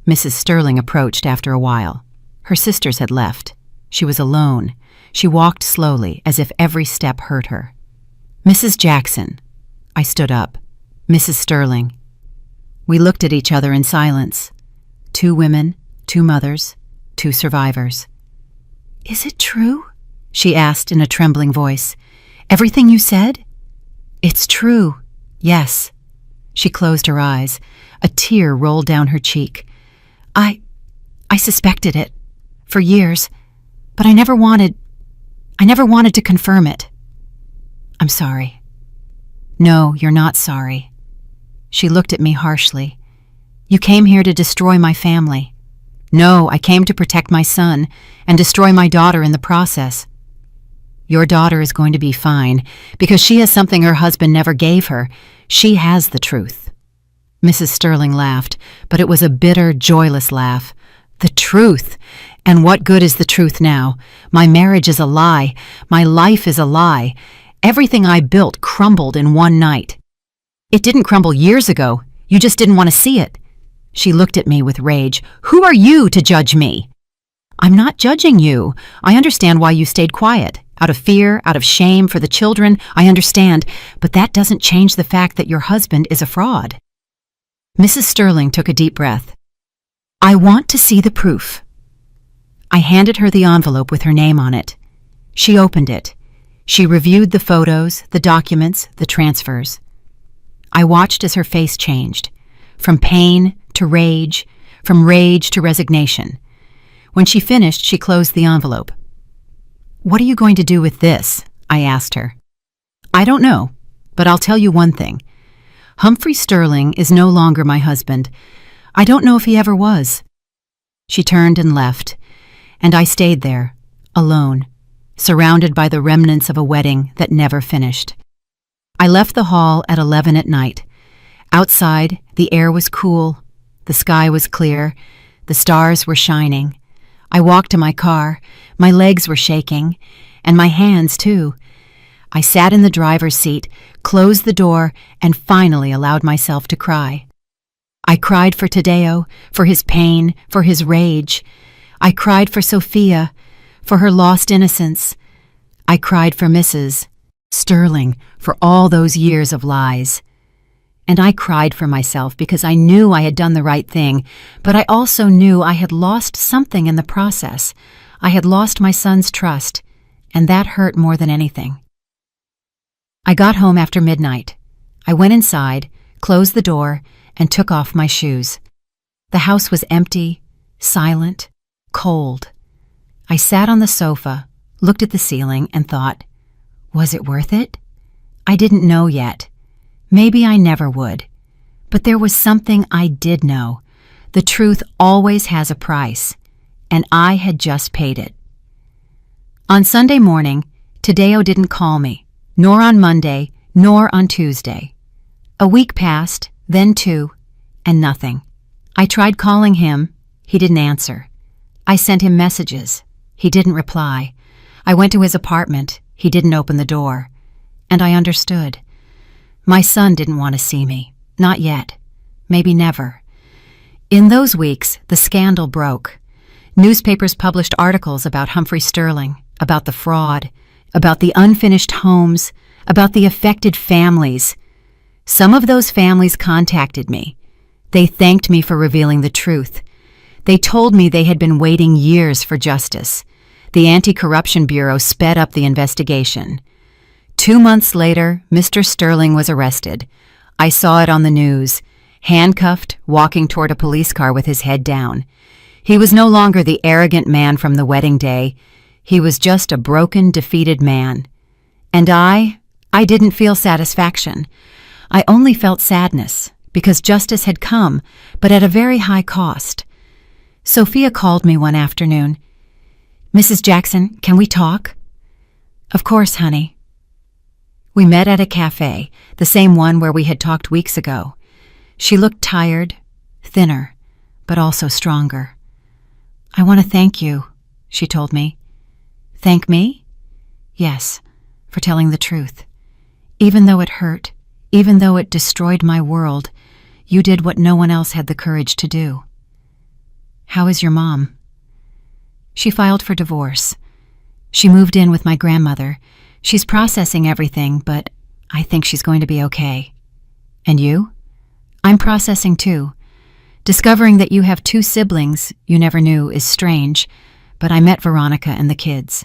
Mrs. Sterling approached after a while. Her sisters had left. She was alone. She walked slowly, as if every step hurt her. "Mrs. Jackson." I stood up. "Mrs. Sterling." We looked at each other in silence. 2 women, 2 mothers, 2 survivors. "Is it true?" she asked in a trembling voice. "Everything you said?" "It's true, yes." She closed her eyes. A tear rolled down her cheek. I suspected it. For years. But I never wanted to confirm it. I'm sorry. No, you're not sorry. She looked at me harshly. You came here to destroy my family. No, I came to protect my son and destroy my daughter in the process. Your daughter is going to be fine because she has something her husband never gave her. She has the truth. Mrs. Sterling laughed, but it was a bitter, joyless laugh. The truth! And what good is the truth now? My marriage is a lie. My life is a lie. Everything I built crumbled in one night. It didn't crumble years ago. You just didn't want to see it. She looked at me with rage. Who are you to judge me? I'm not judging you. I understand why you stayed quiet. Out of fear, out of shame for the children, I understand. But that doesn't change the fact that your husband is a fraud. Mrs. Sterling took a deep breath. I want to see the proof. I handed her the envelope with her name on it. She opened it. She reviewed the photos, the documents, the transfers. I watched as her face changed, from pain to rage, from rage to resignation. When she finished, she closed the envelope. What are you going to do with this? I asked her. I don't know, but I'll tell you one thing. Humphrey Sterling is no longer my husband. I don't know if he ever was. She turned and left, and I stayed there, alone, surrounded by the remnants of a wedding that never finished. I left the hall at 11 at night. Outside, the air was cool, the sky was clear, the stars were shining. I walked to my car, my legs were shaking, and my hands too. I sat in the driver's seat, closed the door, and finally allowed myself to cry. I cried for Tadeo, for his pain, for his rage. I cried for Sophia, for her lost innocence. I cried for Mrs. Sterling, for all those years of lies. And I cried for myself because I knew I had done the right thing, but I also knew I had lost something in the process. I had lost my son's trust, and that hurt more than anything. I got home after midnight. I went inside, closed the door, and took off my shoes. The house was empty, silent, cold. I sat on the sofa, looked at the ceiling, and thought, was it worth it? I didn't know yet. Maybe I never would. But there was something I did know. The truth always has a price, and I had just paid it. On Sunday morning, Tadeo didn't call me, nor on Monday, nor on Tuesday. A week passed, then 2, and nothing. I tried calling him. He didn't answer. I sent him messages. He didn't reply. I went to his apartment. He didn't open the door. And I understood. My son didn't want to see me. Not yet. Maybe never. In those weeks, the scandal broke. Newspapers published articles about Humphrey Sterling, about the fraud, about the unfinished homes, about the affected families. Some of those families contacted me. They thanked me for revealing the truth. They told me they had been waiting years for justice. The Anti-Corruption Bureau sped up the investigation. 2 months later, Mr. Sterling was arrested. I saw it on the news, handcuffed, walking toward a police car with his head down. He was no longer the arrogant man from the wedding day. He was just a broken, defeated man. And I didn't feel satisfaction. I only felt sadness, because justice had come, but at a very high cost. Sophia called me one afternoon. Mrs. Jackson, can we talk? Of course, honey. We met at a cafe, the same one where we had talked weeks ago. She looked tired, thinner, but also stronger. I want to thank you, she told me. Thank me? Yes, for telling the truth. Even though it hurt, even though it destroyed my world, you did what no one else had the courage to do. How is your mom? She filed for divorce. She moved in with my grandmother. She's processing everything, but I think she's going to be okay. And you? I'm processing too. Discovering that you have 2 siblings you never knew is strange, but I met Veronica and the kids.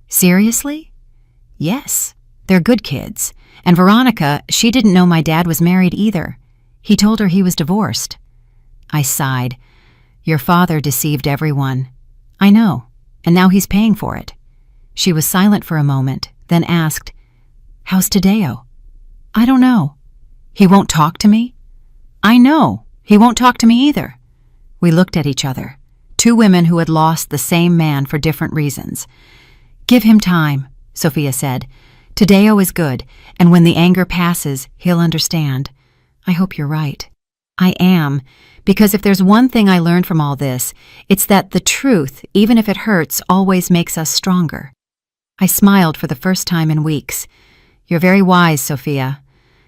Seriously? Yes, they're good kids. And Veronica, she didn't know my dad was married either. He told her he was divorced. I sighed. Your father deceived everyone. I know, and now he's paying for it. She was silent for a moment, then asked, How's Tadeo? I don't know. He won't talk to me? I know. He won't talk to me either. We looked at each other, two women who had lost the same man for different reasons. Give him time, Sophia said. Tadeo is good, and when the anger passes, he'll understand. I hope you're right. I am, because if there's one thing I learned from all this, it's that the truth, even if it hurts, always makes us stronger. I smiled for the first time in weeks. You're very wise, Sophia.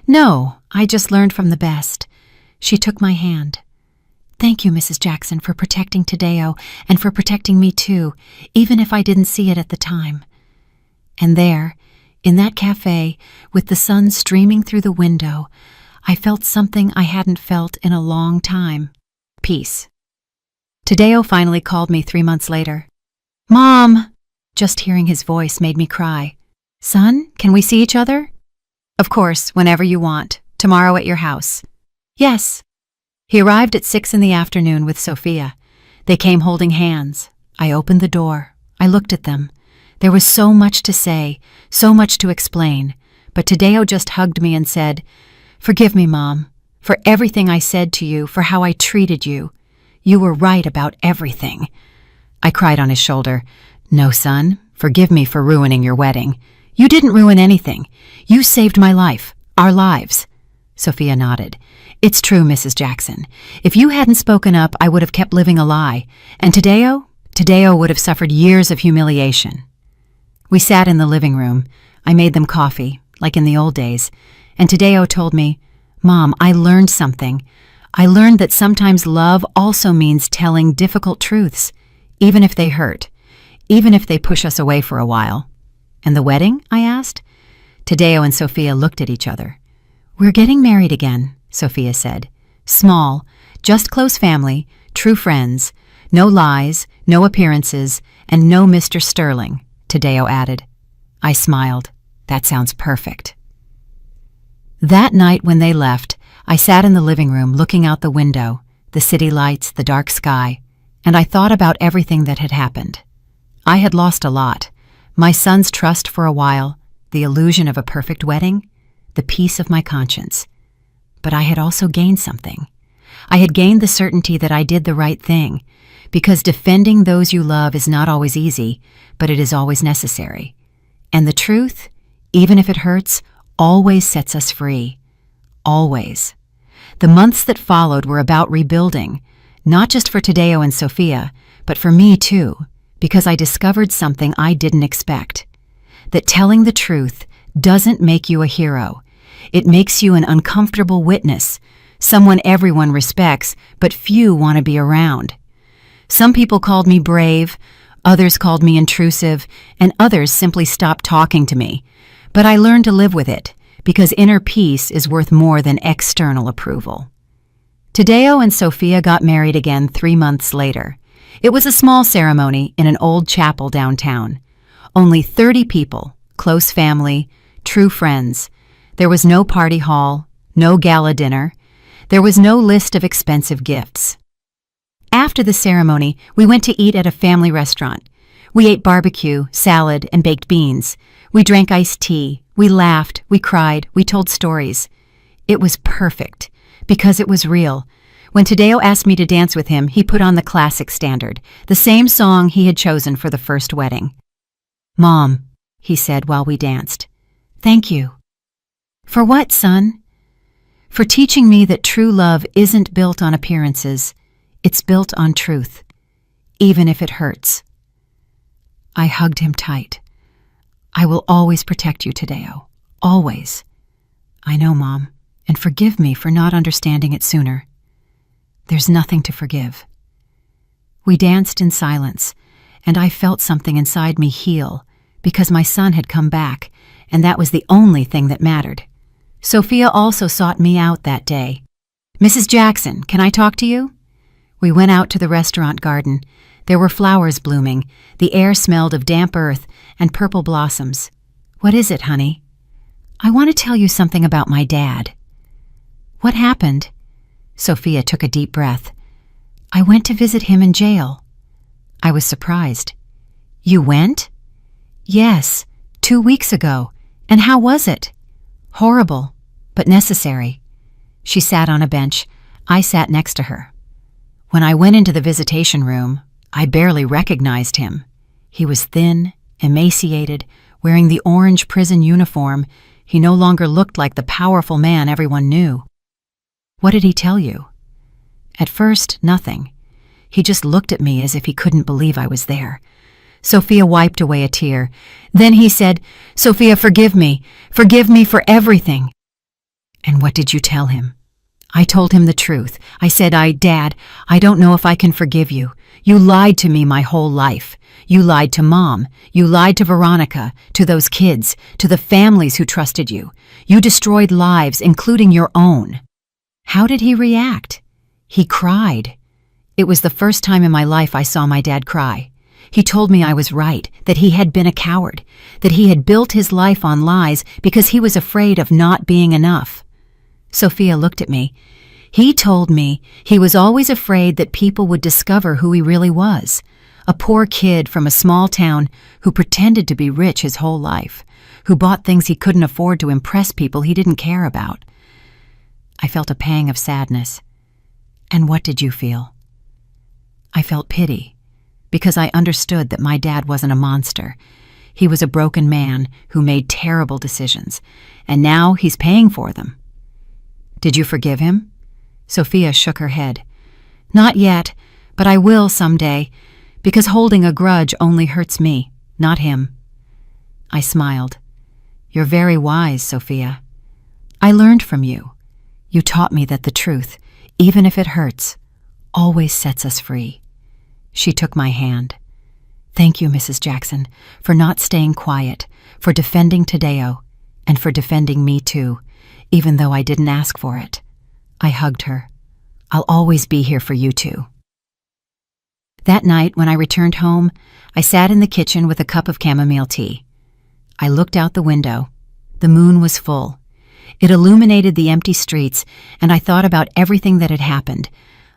No, I just learned from the best. She took my hand. Thank you, Mrs. Jackson, for protecting Tadeo and for protecting me too, even if I didn't see it at the time. And there, in that cafe, with the sun streaming through the window, I felt something I hadn't felt in a long time. Peace. Tadeo finally called me 3 months later. Mom! Just hearing his voice made me cry. Son, can we see each other? Of course, whenever you want. Tomorrow at your house. Yes. He arrived at 6 in the afternoon with Sophia. They came holding hands. I opened the door. I looked at them. There was so much to say, so much to explain, but Tadeo just hugged me and said, Forgive me, Mom, for everything I said to you, for how I treated you. You were right about everything. I cried on his shoulder. No, son, forgive me for ruining your wedding. You didn't ruin anything. You saved my life, our lives. Sophia nodded. It's true, Mrs. Jackson. If you hadn't spoken up, I would have kept living a lie. And Tadeo would have suffered years of humiliation. We sat in the living room. I made them coffee, like in the old days. And Tadeo told me, Mom, I learned something. I learned that sometimes love also means telling difficult truths, even if they hurt, even if they push us away for a while. And the wedding? I asked. Tadeo and Sophia looked at each other. We're getting married again, Sophia said. Small, just close family, true friends, no lies, no appearances, and no Mr. Sterling, Tadeo added. I smiled. That sounds perfect. That night when they left, I sat in the living room looking out the window, the city lights, the dark sky, and I thought about everything that had happened. I had lost a lot. My son's trust for a while, the illusion of a perfect wedding, the peace of my conscience. But I had also gained something. I had gained the certainty that I did the right thing, because defending those you love is not always easy, but it is always necessary. And the truth, even if it hurts, always sets us free. Always. The months that followed were about rebuilding, not just for Tadeo and Sophia, but for me too, because I discovered something I didn't expect. That telling the truth doesn't make you a hero. It makes you an uncomfortable witness, someone everyone respects, but few want to be around. Some people called me brave, others called me intrusive, and others simply stopped talking to me. But I learned to live with it, because inner peace is worth more than external approval. Tadeo and Sophia got married again 3 months later. It was a small ceremony in an old chapel downtown. Only 30 people, close family, true friends. There was no party hall, no gala dinner. There was no list of expensive gifts. After the ceremony, we went to eat at a family restaurant. We ate barbecue, salad, and baked beans. We drank iced tea. We laughed. We cried. We told stories. It was perfect, because it was real. When Tadeo asked me to dance with him, he put on the classic standard, the same song he had chosen for the first wedding. Mom, he said while we danced. Thank you. For what, son? For teaching me that true love isn't built on appearances. It's built on truth, even if it hurts. I hugged him tight. I will always protect you, Tadeo. Always. I know, Mom, and forgive me for not understanding it sooner. There's nothing to forgive. We danced in silence, and I felt something inside me heal, because my son had come back, and that was the only thing that mattered. Sophia also sought me out that day. Mrs. Jackson, can I talk to you? We went out to the restaurant garden. There were flowers blooming. The air smelled of damp earth and purple blossoms. What is it, honey? I want to tell you something about my dad. What happened? Sophia took a deep breath. I went to visit him in jail. I was surprised. You went? Yes, 2 weeks ago. And how was it? Horrible, but necessary. She sat on a bench. I sat next to her. When I went into the visitation room, I barely recognized him. He was thin, emaciated, wearing the orange prison uniform. He no longer looked like the powerful man everyone knew. What did he tell you? At first, nothing. He just looked at me as if he couldn't believe I was there. Sophia wiped away a tear. Then he said, Sophia, forgive me. Forgive me for everything. And what did you tell him? I told him the truth. I said, Dad, I don't know if I can forgive you. You lied to me my whole life. You lied to Mom. You lied to Veronica, to those kids, to the families who trusted you. You destroyed lives, including your own. How did he react? He cried. It was the first time in my life I saw my dad cry. He told me I was right, that he had been a coward, that he had built his life on lies because he was afraid of not being enough. Sophia looked at me. He told me he was always afraid that people would discover who he really was, a poor kid from a small town who pretended to be rich his whole life, who bought things he couldn't afford to impress people he didn't care about. I felt a pang of sadness. And what did you feel? I felt pity, because I understood that my dad wasn't a monster. He was a broken man who made terrible decisions, and now he's paying for them. Did you forgive him? Sophia shook her head. Not yet, but I will someday, because holding a grudge only hurts me, not him. I smiled. You're very wise, Sophia. I learned from you. You taught me that the truth, even if it hurts, always sets us free. She took my hand. Thank you, Mrs. Jackson, for not staying quiet, for defending Tadeo, and for defending me too, even though I didn't ask for it. I hugged her. I'll always be here for you two. That night, when I returned home, I sat in the kitchen with a cup of chamomile tea. I looked out the window. The moon was full. It illuminated the empty streets, and I thought about everything that had happened.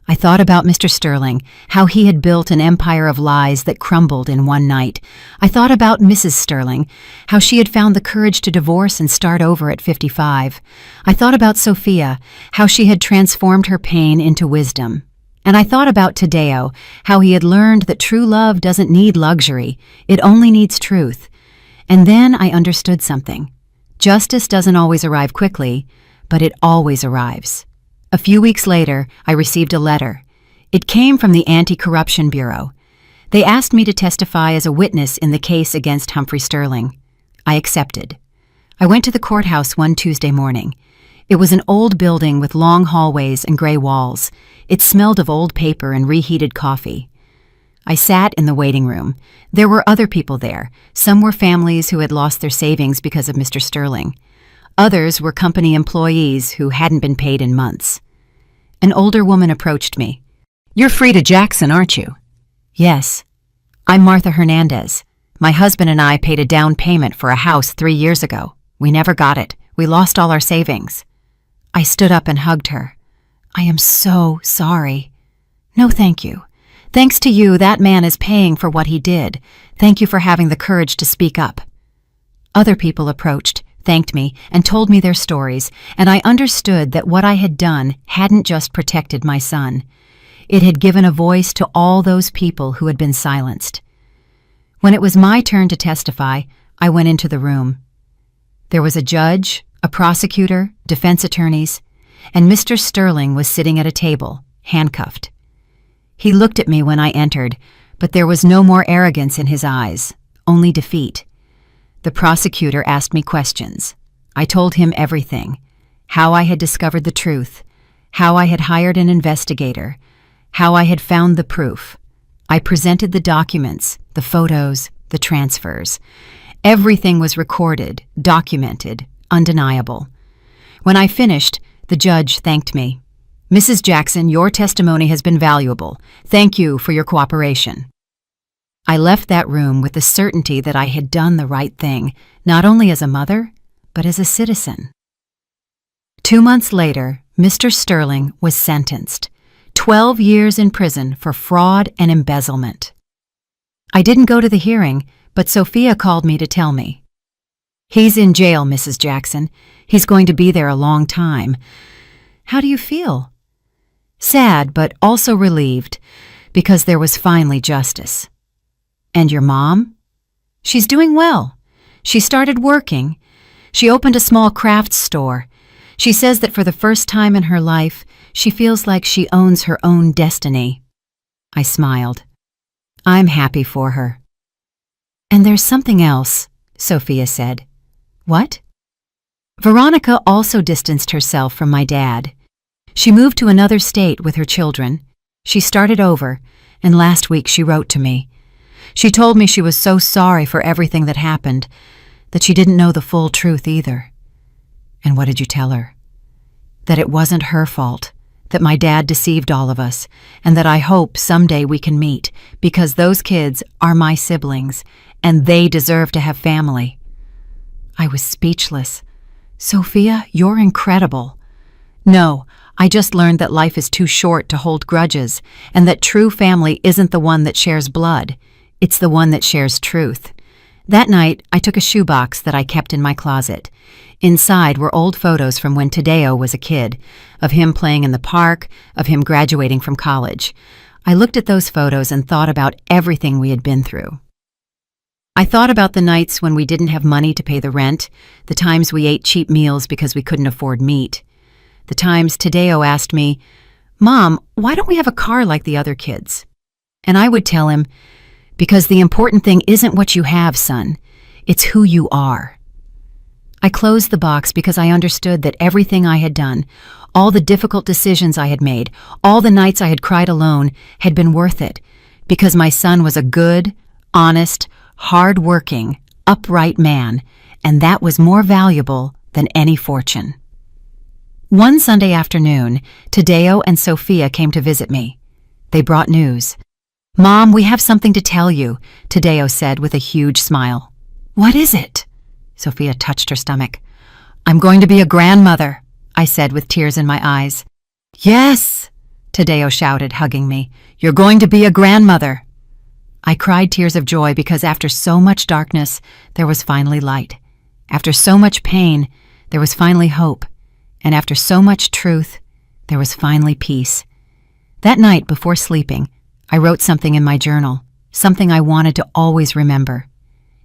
I thought about Mr. Sterling, how he had built an empire of lies that crumbled in one night. I thought about Mrs. Sterling, how she had found the courage to divorce and start over at 55. I thought about Sophia, how she had transformed her pain into wisdom. And I thought about Tadeo, how he had learned that true love doesn't need luxury, it only needs truth. And then I understood something. Justice doesn't always arrive quickly, but it always arrives. A few weeks later, I received a letter. It came from the Anti-Corruption Bureau. They asked me to testify as a witness in the case against Humphrey Sterling. I accepted. I went to the courthouse one Tuesday morning. It was an old building with long hallways and gray walls. It smelled of old paper and reheated coffee. I sat in the waiting room. There were other people there. Some were families who had lost their savings because of Mr. Sterling. Others were company employees who hadn't been paid in months. An older woman approached me. You're Frida Jackson, aren't you? Yes. I'm Martha Hernandez. My husband and I paid a down payment for a house 3 years ago. We never got it. We lost all our savings. I stood up and hugged her. I am so sorry. No, thank you. Thanks to you, that man is paying for what he did. Thank you for having the courage to speak up. Other people approached, thanked me, and told me their stories, and I understood that what I had done hadn't just protected my son. It had given a voice to all those people who had been silenced. When it was my turn to testify, I went into the room. There was a judge, a prosecutor, defense attorneys, and Mr. Sterling was sitting at a table, handcuffed. He looked at me when I entered, but there was no more arrogance in his eyes, only defeat. The prosecutor asked me questions. I told him everything, how I had discovered the truth, how I had hired an investigator, how I had found the proof. I presented the documents, the photos, the transfers. Everything was recorded, documented, undeniable. When I finished, the judge thanked me. Mrs. Jackson, your testimony has been valuable. Thank you for your cooperation. I left that room with the certainty that I had done the right thing, not only as a mother, but as a citizen. 2 months later, Mr. Sterling was sentenced. 12 years in prison for fraud and embezzlement. I didn't go to the hearing, but Sophia called me to tell me. "He's in jail, Mrs. Jackson. He's going to be there a long time. How do you feel?" "Sad, but also relieved, because there was finally justice." "And your mom?" "She's doing well. She started working. She opened a small crafts store. She says that for the first time in her life, she feels like she owns her own destiny." I smiled. "I'm happy for her." "And there's something else," Sophia said. "What?" "Veronica also distanced herself from my dad. She moved to another state with her children. She started over, and last week she wrote to me. She told me she was so sorry for everything that happened, that she didn't know the full truth either." "And what did you tell her?" "That it wasn't her fault, that my dad deceived all of us, and that I hope someday we can meet, because those kids are my siblings, and they deserve to have family." I was speechless. "Sophia, you're incredible." "No, I just learned that life is too short to hold grudges, and that true family isn't the one that shares blood. It's the one that shares truth." That night, I took a shoebox that I kept in my closet. Inside were old photos from when Tadeo was a kid, of him playing in the park, of him graduating from college. I looked at those photos and thought about everything we had been through. I thought about the nights when we didn't have money to pay the rent, the times we ate cheap meals because we couldn't afford meat, the times Tadeo asked me, "Mom, why don't we have a car like the other kids?" And I would tell him, "Because the important thing isn't what you have, son. It's who you are." I closed the box because I understood that everything I had done, all the difficult decisions I had made, all the nights I had cried alone, had been worth it, because my son was a good, honest, hard-working, upright man, and that was more valuable than any fortune. One Sunday afternoon, Tadeo and Sophia came to visit me. They brought news. "Mom, we have something to tell you," Tadeo said with a huge smile. "What is it?" Sophia touched her stomach. "I'm going to be a grandmother," I said with tears in my eyes. "Yes," Tadeo shouted, hugging me. "You're going to be a grandmother." I cried tears of joy because after so much darkness, there was finally light. After so much pain, there was finally hope. And after so much truth, there was finally peace. That night, before sleeping, I wrote something in my journal, something I wanted to always remember.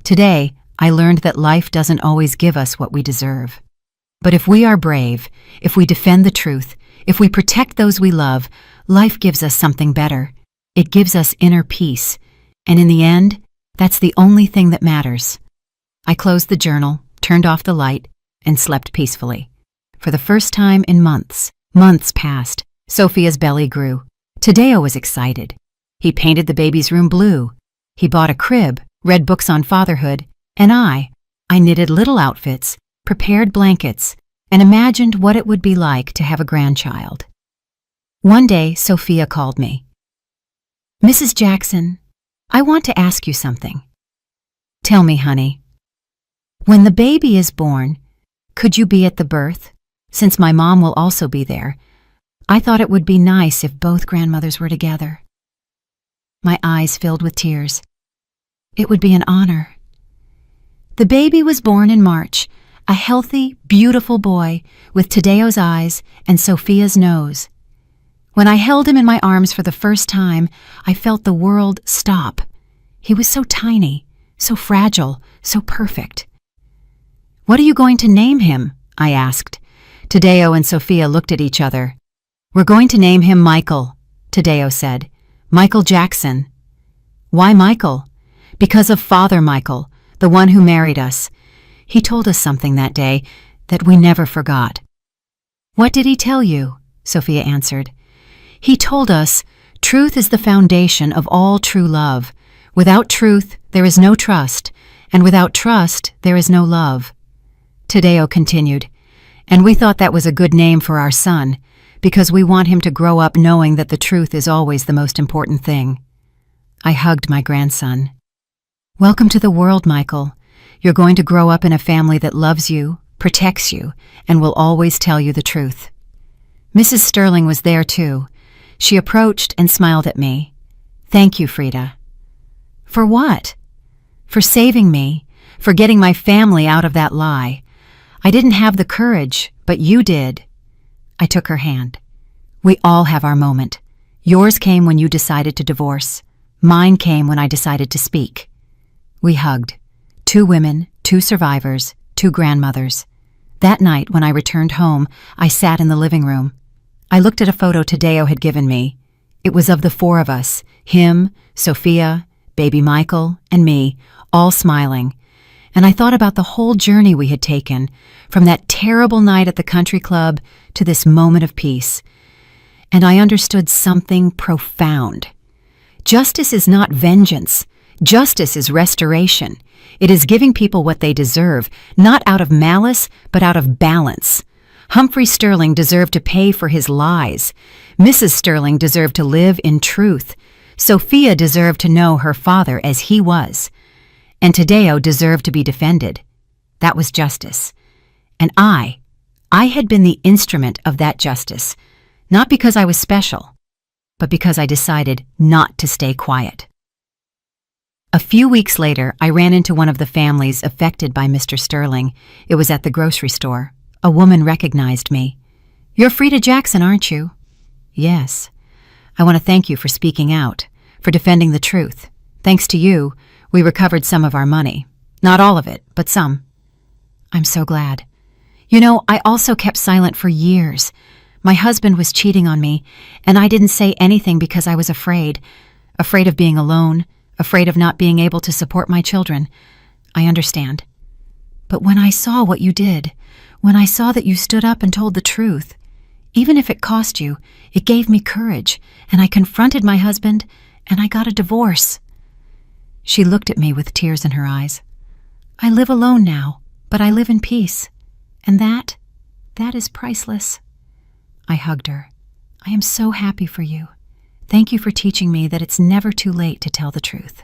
Today, I learned that life doesn't always give us what we deserve. But if we are brave, if we defend the truth, if we protect those we love, life gives us something better. It gives us inner peace. And in the end, that's the only thing that matters. I closed the journal, turned off the light, and slept peacefully. For the first time in months passed. Sophia's belly grew. Tadeo was excited. He painted the baby's room blue. He bought a crib, read books on fatherhood, and I knitted little outfits, prepared blankets, and imagined what it would be like to have a grandchild. One day, Sophia called me. "Mrs. Jackson, I want to ask you something." "Tell me, honey." "When the baby is born, could you be at the birth? Since my mom will also be there, I thought it would be nice if both grandmothers were together." My eyes filled with tears. "It would be an honor." The baby was born in March, a healthy, beautiful boy with Tadeo's eyes and Sophia's nose. When I held him in my arms for the first time, I felt the world stop. He was so tiny, so fragile, so perfect. "What are you going to name him?" I asked. Tadeo and Sophia looked at each other. "We're going to name him Michael," Tadeo said. "Michael Jackson." "Why Michael?" "Because of Father Michael, the one who married us. He told us something that day that we never forgot." "What did he tell you?" Sophia answered. "He told us truth is the foundation of all true love. Without truth, there is no trust, and without trust, there is no love." Tadeo continued, "And we thought that was a good name for our son, because we want him to grow up knowing that the truth is always the most important thing." I hugged my grandson. "Welcome to the world, Michael. You're going to grow up in a family that loves you, protects you, and will always tell you the truth. Mrs. Sterling was there too. She approached and smiled at me. Thank you, Frida. For what? For saving me, for getting my family out of that lie. I didn't have the courage, but you did. I took her hand. We all have our moment. Yours came when you decided to divorce. Mine came when I decided to speak. We hugged. 2 women, 2 survivors, 2 grandmothers. That night, when I returned home, I sat in the living room. I looked at a photo Tadeo had given me. It was of the 4 of us, him, Sophia, baby Michael, and me, all smiling. And I thought about the whole journey we had taken, from that terrible night at the country club to this moment of peace. And I understood something profound. Justice is not vengeance. Justice is restoration. It is giving people what they deserve, not out of malice, but out of balance. Humphrey Sterling deserved to pay for his lies. Mrs. Sterling deserved to live in truth. Sophia deserved to know her father as he was. And Tadeo deserved to be defended. That was justice. And I had been the instrument of that justice, not because I was special, but because I decided not to stay quiet. A few weeks later, I ran into one of the families affected by Mr. Sterling. It was at the grocery store. A woman recognized me. You're Frida Jackson, aren't you? Yes. I want to thank you for speaking out, for defending the truth. Thanks to you, we recovered some of our money. Not all of it, but some. I'm so glad. You know, I also kept silent for years. My husband was cheating on me, and I didn't say anything because I was afraid. Afraid of being alone, afraid of not being able to support my children. I understand. But when I saw what you did, when I saw that you stood up and told the truth, even if it cost you, it gave me courage, and I confronted my husband, and I got a divorce. She looked at me with tears in her eyes. I live alone now, but I live in peace, and that is priceless. I hugged her. I am so happy for you. Thank you for teaching me that it's never too late to tell the truth.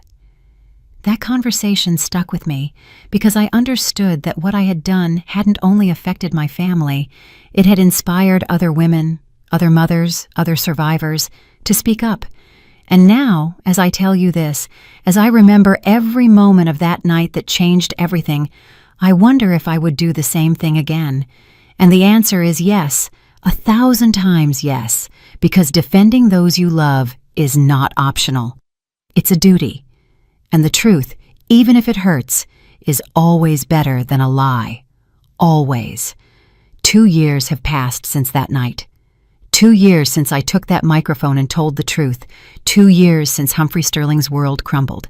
That conversation stuck with me because I understood that what I had done hadn't only affected my family, it had inspired other women, other mothers, other survivors to speak up. And now, as I tell you this, as I remember every moment of that night that changed everything, I wonder if I would do the same thing again. And the answer is yes, 1,000 times yes, because defending those you love is not optional. It's a duty. And the truth, even if it hurts, is always better than a lie. Always. 2 years have passed since that night. 2 years since I took that microphone and told the truth. 2 years since Humphrey Sterling's world crumbled.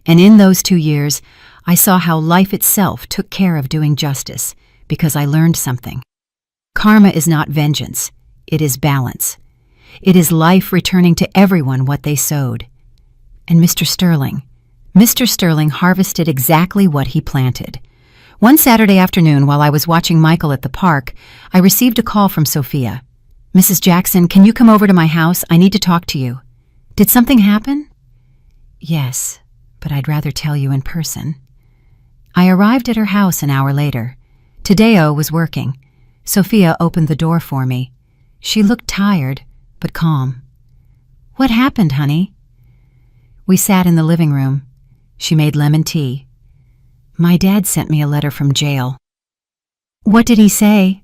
And in those 2 years, I saw how life itself took care of doing justice, because I learned something. Karma is not vengeance. It is balance. It is life returning to everyone what they sowed. And Mr. Sterling harvested exactly what he planted. One Saturday afternoon, while I was watching Michael at the park, I received a call from Sophia. Mrs. Jackson, can you come over to my house? I need to talk to you. Did something happen? Yes, but I'd rather tell you in person. I arrived at her house an hour later. Tadeo was working. Sophia opened the door for me. She looked tired, but calm. What happened, honey? We sat in the living room. She made lemon tea. My dad sent me a letter from jail. What did he say?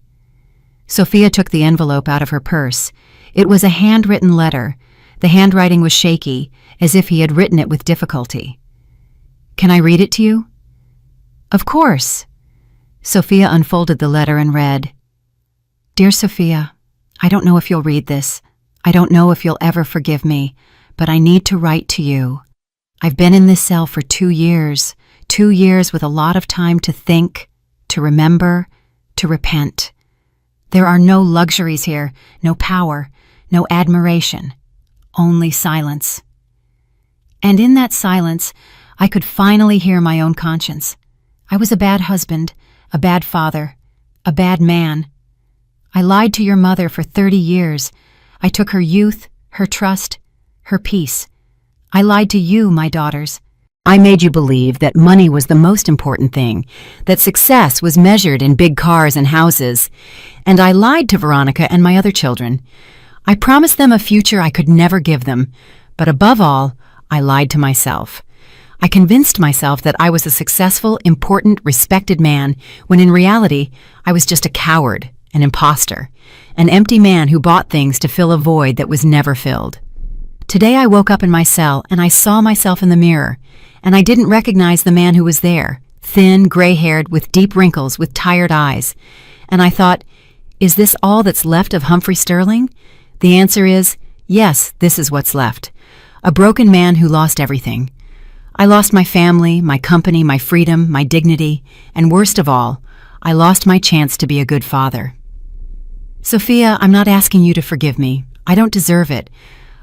Sophia took the envelope out of her purse. It was a handwritten letter. The handwriting was shaky, as if he had written it with difficulty. Can I read it to you? Of course. Sophia unfolded the letter and read, Dear Sophia, I don't know if you'll read this. I don't know if you'll ever forgive me, but I need to write to you. I've been in this cell for 2 years, 2 years with a lot of time to think, to remember, to repent. There are no luxuries here, no power, no admiration, only silence. And in that silence, I could finally hear my own conscience. I was a bad husband, a bad father, a bad man. I lied to your mother for 30 years. I took her youth, her trust, her peace. I lied to you, my daughters. I made you believe that money was the most important thing, that success was measured in big cars and houses. And I lied to Veronica and my other children. I promised them a future I could never give them, but above all, I lied to myself. I convinced myself that I was a successful, important, respected man, when in reality, I was just a coward, an imposter, an empty man who bought things to fill a void that was never filled. Today I woke up in my cell and I saw myself in the mirror, and I didn't recognize the man who was there, thin, gray-haired, with deep wrinkles, with tired eyes. And I thought, is this all that's left of Humphrey Sterling? The answer is, yes, this is what's left. A broken man who lost everything. I lost my family, my company, my freedom, my dignity, and worst of all, I lost my chance to be a good father. Sophia, I'm not asking you to forgive me. I don't deserve it.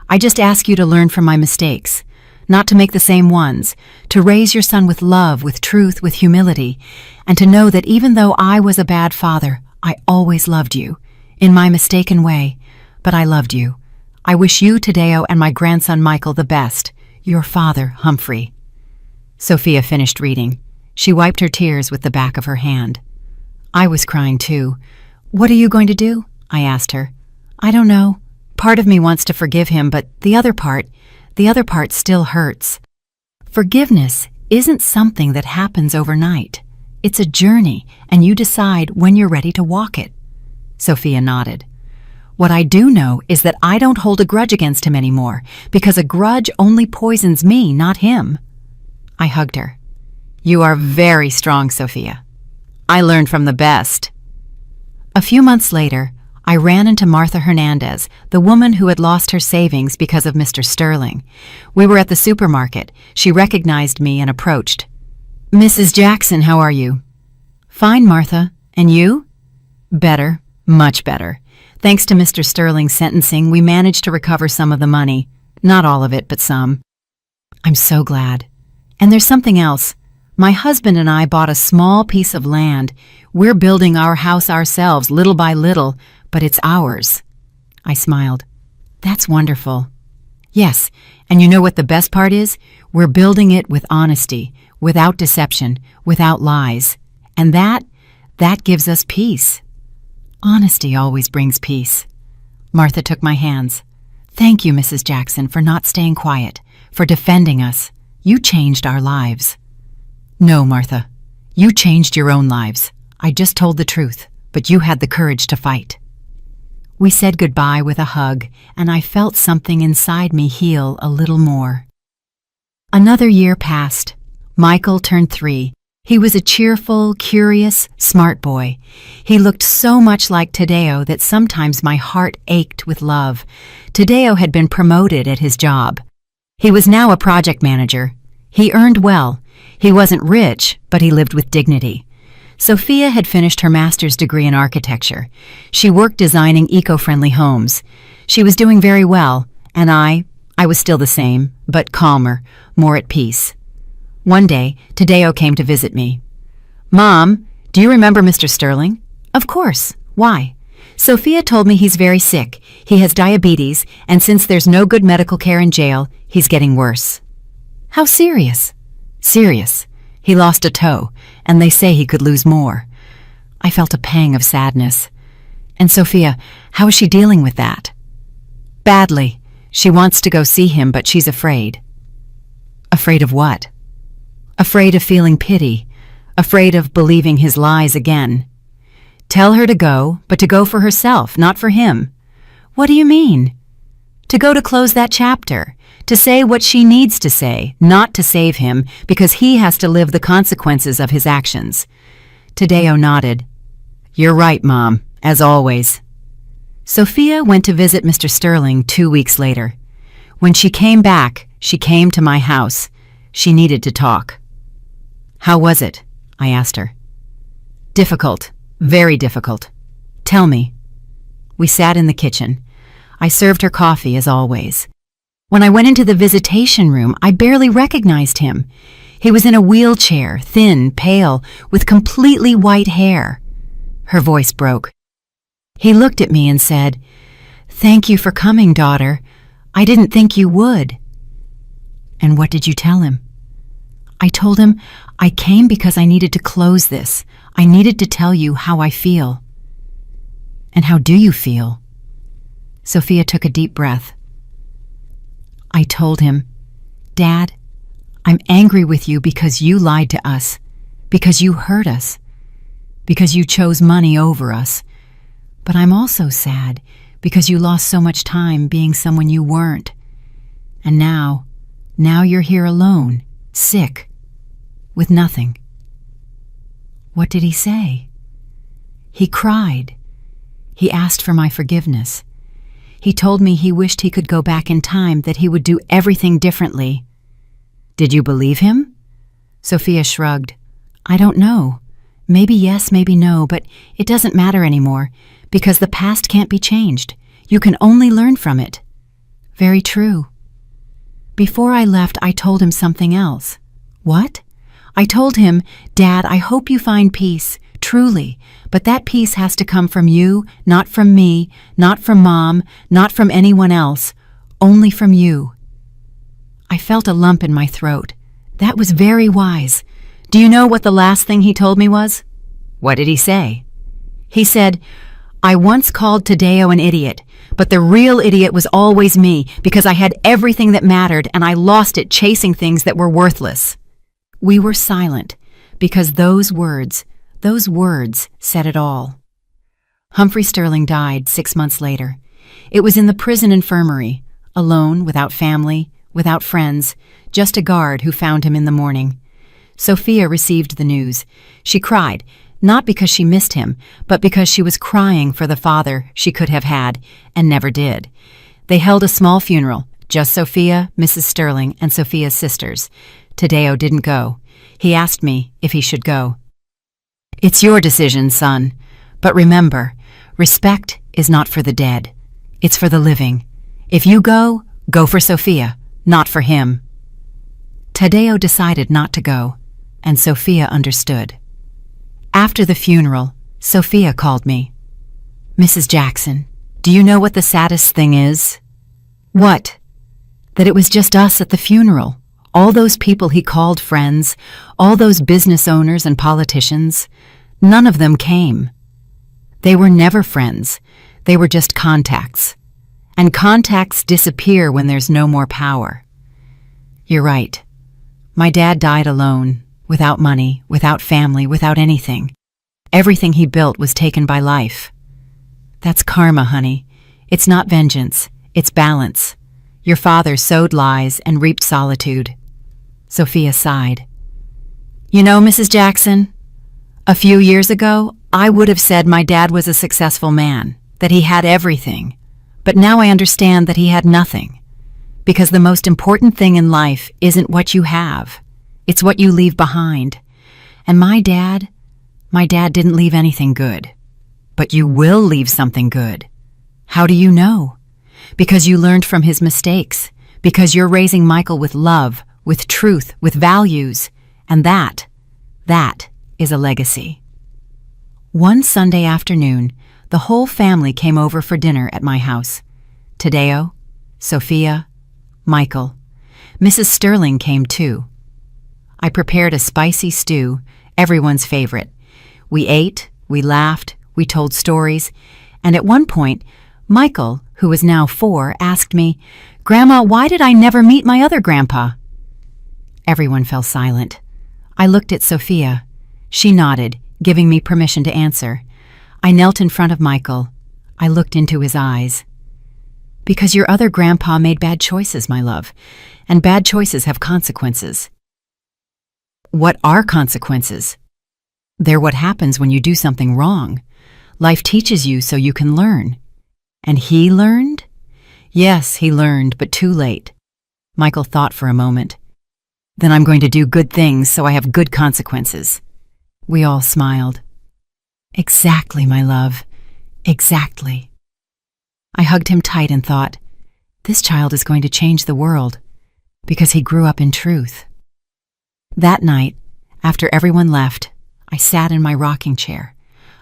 I just ask you to learn from my mistakes, not to make the same ones, to raise your son with love, with truth, with humility, and to know that even though I was a bad father, I always loved you, in my mistaken way, but I loved you. I wish you, Tadeo, and my grandson Michael the best. Your father, Humphrey. Sophia finished reading. She wiped her tears with the back of her hand. I was crying too. What are you going to do? I asked her. I don't know. Part of me wants to forgive him, but the other part still hurts. Forgiveness isn't something that happens overnight. It's a journey, and you decide when you're ready to walk it. Sophia nodded. What I do know is that I don't hold a grudge against him anymore, because a grudge only poisons me, not him. I hugged her. You are very strong, Sophia. I learned from the best. A few months later, I ran into Martha Hernandez, the woman who had lost her savings because of Mr. Sterling. We were at the supermarket. She recognized me and approached. Mrs. Jackson, how are you? Fine, Martha. And you? Better, much better. Thanks to Mr. Sterling's sentencing, we managed to recover some of the money. Not all of it, but some. I'm so glad. And there's something else. My husband and I bought a small piece of land. We're building our house ourselves, little by little, but it's ours. I smiled. That's wonderful. Yes, and you know what the best part is? We're building it with honesty, without deception, without lies. And that gives us peace. Honesty always brings peace. Martha took my hands. Thank you, Mrs. Jackson, for not staying quiet, for defending us. You changed our lives. No, Martha. You changed your own lives. I just told the truth, but you had the courage to fight. We said goodbye with a hug, and I felt something inside me heal a little more. Another year passed. Michael turned 3. He was a cheerful, curious, smart boy. He looked so much like Tadeo that sometimes my heart ached with love. Tadeo had been promoted at his job. He was now a project manager. He earned well. He wasn't rich, but he lived with dignity. Sophia had finished her master's degree in architecture. She worked designing eco-friendly homes. She was doing very well, and I was still the same, but calmer, more at peace. One day, Tadeo came to visit me. Mom, do you remember Mr. Sterling? Of course. Why? Sophia told me he's very sick. He has diabetes, and since there's no good medical care in jail, he's getting worse. How serious? Serious. He lost a toe, and they say he could lose more. I felt a pang of sadness. And Sophia, how is she dealing with that? Badly. She wants to go see him, but she's afraid. Afraid of what? Afraid of feeling pity. Afraid of believing his lies again. Tell her to go, but to go for herself, not for him. What do you mean? To go to close that chapter. To say what she needs to say, not to save him, because he has to live the consequences of his actions. Tadeo nodded. You're right, Mom, as always. Sophia went to visit Mr. Sterling 2 weeks later. When she came back, she came to my house. She needed to talk. How was it? I asked her. Difficult, very difficult. Tell me. We sat in the kitchen. I served her coffee as always. When I went into the visitation room, I barely recognized him. He was in a wheelchair, thin, pale, with completely white hair. Her voice broke. He looked at me and said, "Thank you for coming, daughter. I didn't think you would." And what did you tell him? I told him, I came because I needed to close this. I needed to tell you how I feel. And how do you feel? Sophia took a deep breath. I told him, Dad, I'm angry with you because you lied to us, because you hurt us, because you chose money over us. But I'm also sad because you lost so much time being someone you weren't. And now you're here alone, sick, with nothing. What did he say? He cried. He asked for my forgiveness. He told me he wished he could go back in time, that he would do everything differently. Did you believe him? Sophia shrugged. I don't know. Maybe yes, maybe no, but it doesn't matter anymore, because the past can't be changed. You can only learn from it. Very true. Before I left, I told him something else. What? I told him, Dad, I hope you find peace, truly, but that peace has to come from you, not from me, not from Mom, not from anyone else, only from you. I felt a lump in my throat. That was very wise. Do you know what the last thing he told me was? What did he say? He said, I once called Tadeo an idiot, but the real idiot was always me, because I had everything that mattered and I lost it chasing things that were worthless. We were silent, because those words said it all. Humphrey Sterling died 6 months later. It was in the prison infirmary, alone, without family, without friends, just a guard who found him in the morning. Sophia received the news. She cried, not because she missed him, but because she was crying for the father she could have had and never did. They held a small funeral, just Sophia, Mrs. Sterling, and Sophia's sisters. Tadeo didn't go. He asked me if he should go. It's your decision, son. But remember, respect is not for the dead. It's for the living. If you go, go for Sophia, not for him. Tadeo decided not to go, and Sophia understood. After the funeral, Sophia called me. Mrs. Jackson, do you know what the saddest thing is? What? That it was just us at the funeral. All those people he called friends, all those business owners and politicians, none of them came. They were never friends. They were just contacts. And contacts disappear when there's no more power. You're right. My dad died alone, without money, without family, without anything. Everything he built was taken by life. That's karma, honey. It's not vengeance. It's balance. Your father sowed lies and reaped solitude. Sophia sighed. You know, Mrs. Jackson, a few years ago, I would have said my dad was a successful man, that he had everything. But now I understand that he had nothing. Because the most important thing in life isn't what you have. It's what you leave behind. And my dad didn't leave anything good. But you will leave something good. How do you know? Because you learned from his mistakes. Because you're raising Michael with love, with truth, with values. And that is a legacy. One Sunday afternoon, the whole family came over for dinner at my house. Tadeo, Sophia, Michael. Mrs. Sterling came too. I prepared a spicy stew, everyone's favorite. We ate, we laughed, we told stories, and at one point, Michael, who was now 4, asked me, Grandma, why did I never meet my other grandpa? Everyone fell silent. I looked at Sophia. She nodded, giving me permission to answer. I knelt in front of Michael. I looked into his eyes. Because your other grandpa made bad choices, my love, and bad choices have consequences. What are consequences? They're what happens when you do something wrong. Life teaches you so you can learn. And he learned? Yes, he learned, but too late. Michael thought for a moment. Then I'm going to do good things so I have good consequences. We all smiled. Exactly, my love. Exactly. I hugged him tight and thought, this child is going to change the world, because he grew up in truth. That night, after everyone left, I sat in my rocking chair.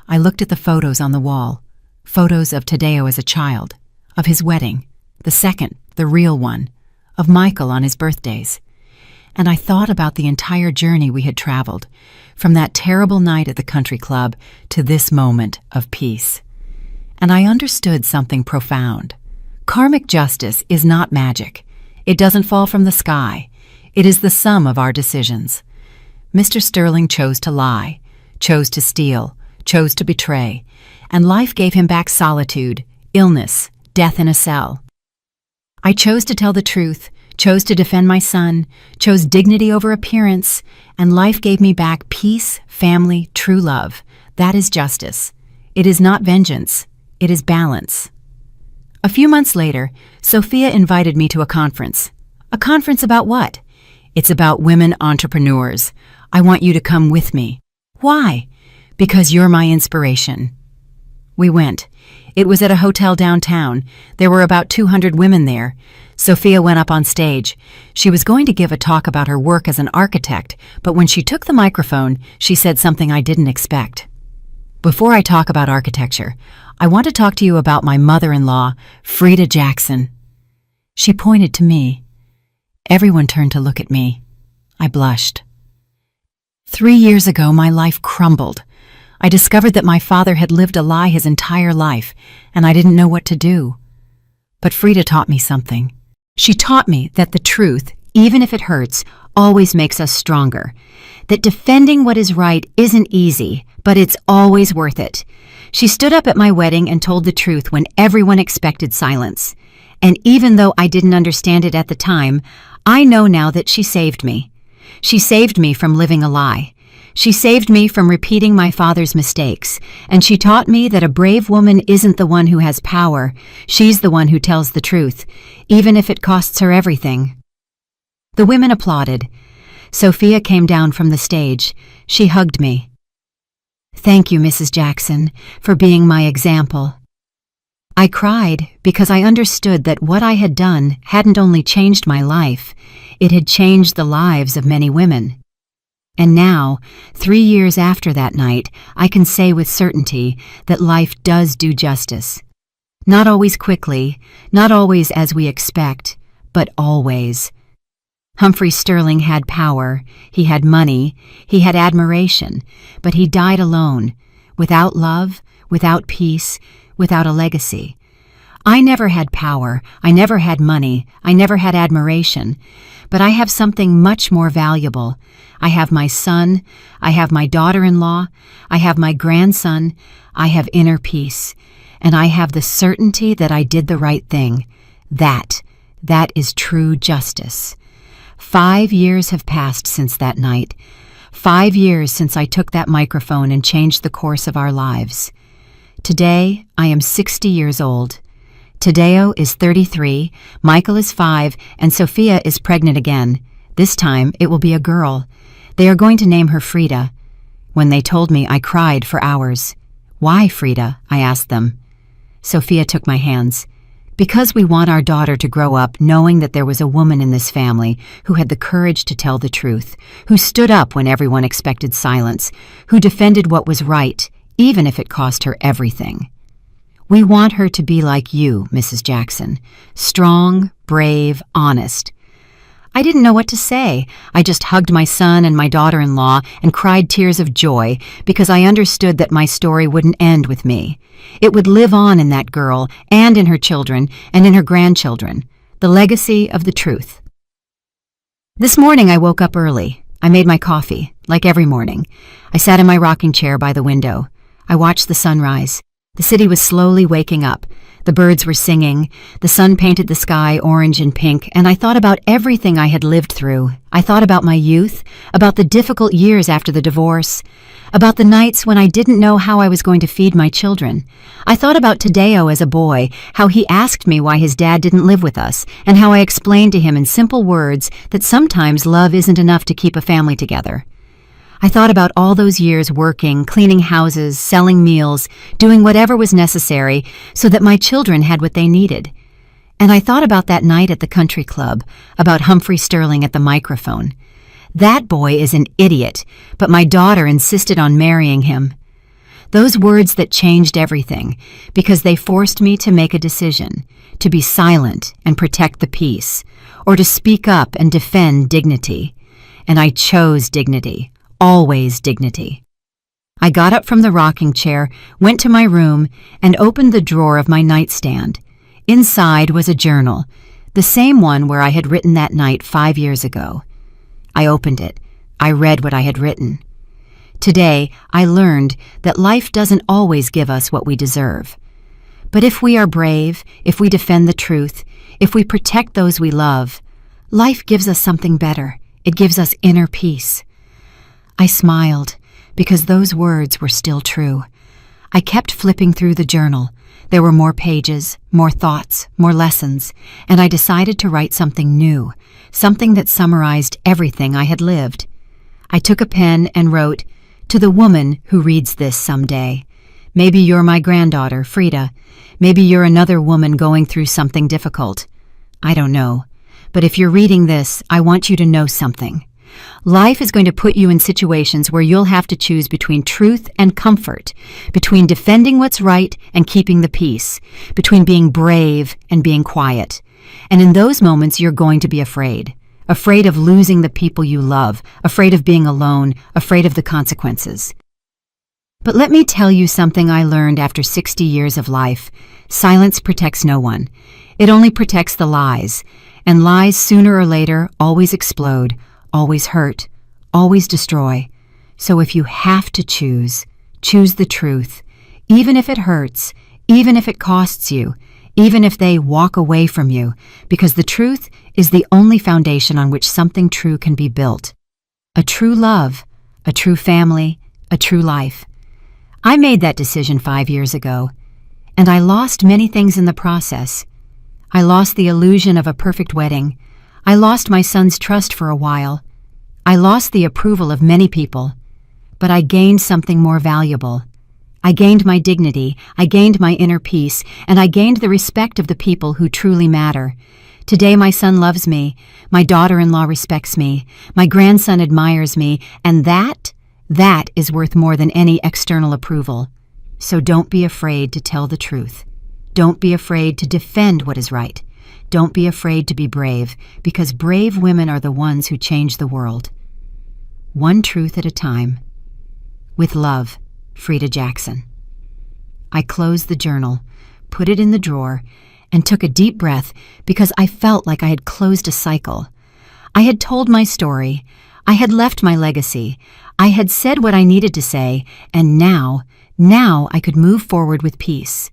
I looked at the photos on the wall, photos of Tadeo as a child, of his wedding, the second, the real one, of Michael on his birthdays. and I thought about the entire journey we had traveled, from that terrible night at the country club to this moment of peace. And I understood something profound. Karmic justice is not magic. It doesn't fall from the sky. It is the sum of our decisions. Mr. Sterling chose to lie, chose to steal, chose to betray, and life gave him back solitude, illness, death in a cell. I chose to tell the truth, chose to defend my son, chose dignity over appearance, and life gave me back peace, family, true love. That is justice. It is not vengeance. It is balance. A few months later, Sophia invited me to a conference. A conference about what? It's about women entrepreneurs. I want you to come with me. Why? Because you're my inspiration. We went. It was at a hotel downtown. There were about 200 women there. Sophia went up on stage. She was going to give a talk about her work as an architect, but when she took the microphone, she said something I didn't expect. Before I talk about architecture, I want to talk to you about my mother-in-law, Frida Jackson. She pointed to me. Everyone turned to look at me. I blushed. 3 years ago, my life crumbled. I discovered that my father had lived a lie his entire life, and I didn't know what to do. But Frida taught me something. She taught me that the truth, even if it hurts, always makes us stronger. That defending what is right isn't easy, but it's always worth it. She stood up at my wedding and told the truth when everyone expected silence. And even though I didn't understand it at the time, I know now that she saved me. She saved me from living a lie. She saved me from repeating my father's mistakes, and she taught me that a brave woman isn't the one who has power. She's the one who tells the truth, even if it costs her everything. The women applauded. Sophia came down from the stage. She hugged me. Thank you, Mrs. Jackson, for being my example. I cried because I understood that what I had done hadn't only changed my life, it had changed the lives of many women. And now, 3 years after that night, I can say with certainty that life does do justice. Not always quickly, not always as we expect, but always. Humphrey Sterling had power, he had money, he had admiration, but he died alone, without love, without peace, without a legacy. I never had power, I never had money, I never had admiration, but I have something much more valuable. I have my son, I have my daughter-in-law, I have my grandson, I have inner peace, and I have the certainty that I did the right thing. That is true justice. 5 years have passed since that night. 5 years since I took that microphone and changed the course of our lives. Today, I am 60 years old. Tadeo is 33, Michael is 5, and Sophia is pregnant again. This time, it will be a girl. They are going to name her Frida. When they told me, I cried for hours. Why, Frida? I asked them. Sophia took my hands. Because we want our daughter to grow up knowing that there was a woman in this family who had the courage to tell the truth, who stood up when everyone expected silence, who defended what was right, even if it cost her everything. We want her to be like you, Mrs. Jackson. Strong, brave, honest. I didn't know what to say. I just hugged my son and my daughter-in-law and cried tears of joy because I understood that my story wouldn't end with me. It would live on in that girl and in her children and in her grandchildren. The legacy of the truth. This morning I woke up early. I made my coffee, like every morning. I sat in my rocking chair by the window. I watched the sunrise. The city was slowly waking up. The birds were singing. The sun painted the sky orange and pink, and I thought about everything I had lived through. I thought about my youth, about the difficult years after the divorce, about the nights when I didn't know how I was going to feed my children. I thought about Tadeo as a boy, how he asked me why his dad didn't live with us, and how I explained to him in simple words that sometimes love isn't enough to keep a family together. I thought about all those years working, cleaning houses, selling meals, doing whatever was necessary so that my children had what they needed. And I thought about that night at the country club, about Humphrey Sterling at the microphone. That boy is an idiot, but my daughter insisted on marrying him. Those words that changed everything, because they forced me to make a decision, to be silent and protect the peace, or to speak up and defend dignity. and I chose dignity, always dignity. I got up from the rocking chair, went to my room, and opened the drawer of my nightstand. Inside was a journal, the same one where I had written that night 5 years ago. I opened it. I read what I had written. Today, I learned that life doesn't always give us what we deserve. But if we are brave, if we defend the truth, if we protect those we love, life gives us something better. It gives us inner peace. I smiled, because those words were still true. I kept flipping through the journal. There were more pages, more thoughts, more lessons, and I decided to write something new, something that summarized everything I had lived. I took a pen and wrote, "To the woman who reads this someday. Maybe you're my granddaughter, Frida. Maybe you're another woman going through something difficult. I don't know. But if you're reading this, I want you to know something. Life is going to put you in situations where you'll have to choose between truth and comfort, between defending what's right and keeping the peace, between being brave and being quiet. And in those moments, you're going to be afraid. Afraid of losing the people you love, afraid of being alone, afraid of the consequences. But let me tell you something I learned after 60 years of life. Silence protects no one. It only protects the lies, and lies sooner or later always explode, always hurt, always destroy. So if you have to choose the truth, even if it hurts, even if it costs you, even if they walk away from you, because the truth is the only foundation on which something true can be built. A true love, a true family, a true life. I made that decision 5 years ago, and I lost many things in the process. I lost the illusion of a perfect wedding. I lost my son's trust for a while. I lost the approval of many people, but I gained something more valuable. I gained my dignity, I gained my inner peace, and I gained the respect of the people who truly matter. Today my son loves me, my daughter-in-law respects me, my grandson admires me, and that is worth more than any external approval. So don't be afraid to tell the truth. Don't be afraid to defend what is right. Don't be afraid to be brave, because brave women are the ones who change the world. One truth at a time. With love, Frida Jackson. I closed the journal, put it in the drawer, and took a deep breath because I felt like I had closed a cycle. I had told my story. I had left my legacy. I had said what I needed to say, and now I could move forward with peace.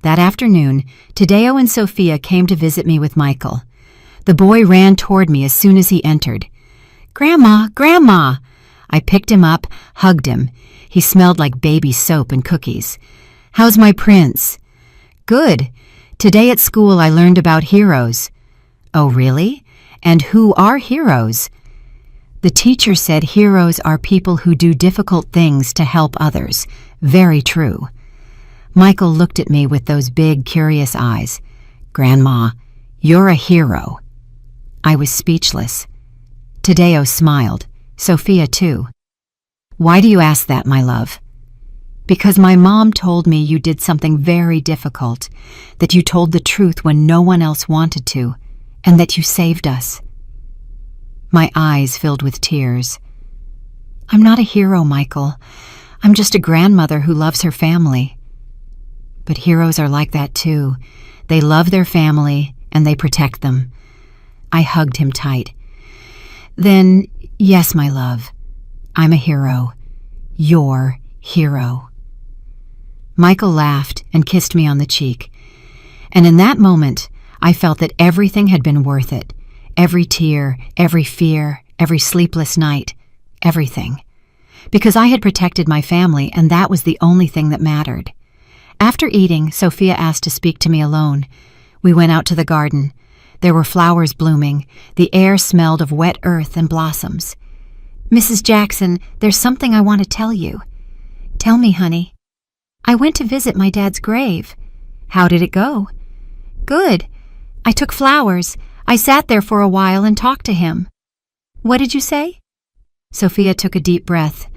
That afternoon, Tadeo and Sophia came to visit me with Michael. The boy ran toward me as soon as he entered. "Grandma, Grandma!" I picked him up, hugged him. He smelled like baby soap and cookies. "How's my prince?" "Good. Today at school I learned about heroes." "Oh, really? And who are heroes?" "The teacher said heroes are people who do difficult things to help others." Very true. Michael looked at me with those big, curious eyes. "Grandma, you're a hero." I was speechless. Tadeo smiled. Sophia, too. "Why do you ask that, my love?" "Because my mom told me you did something very difficult, that you told the truth when no one else wanted to, and that you saved us." My eyes filled with tears. "I'm not a hero, Michael. I'm just a grandmother who loves her family." "But heroes are like that too. They love their family and they protect them." I hugged him tight. "Then, yes, my love, I'm a hero. Your hero." Michael laughed and kissed me on the cheek. And in that moment, I felt that everything had been worth it. Every tear, every fear, every sleepless night, everything. Because I had protected my family, and that was the only thing that mattered. After eating, Sophia asked to speak to me alone. We went out to the garden. There were flowers blooming. The air smelled of wet earth and blossoms. "Mrs. Jackson, there's something I want to tell you." "Tell me, honey." "I went to visit my dad's grave." "How did it go?" "Good. I took flowers. I sat there for a while and talked to him." "What did you say?" Sophia took a deep breath.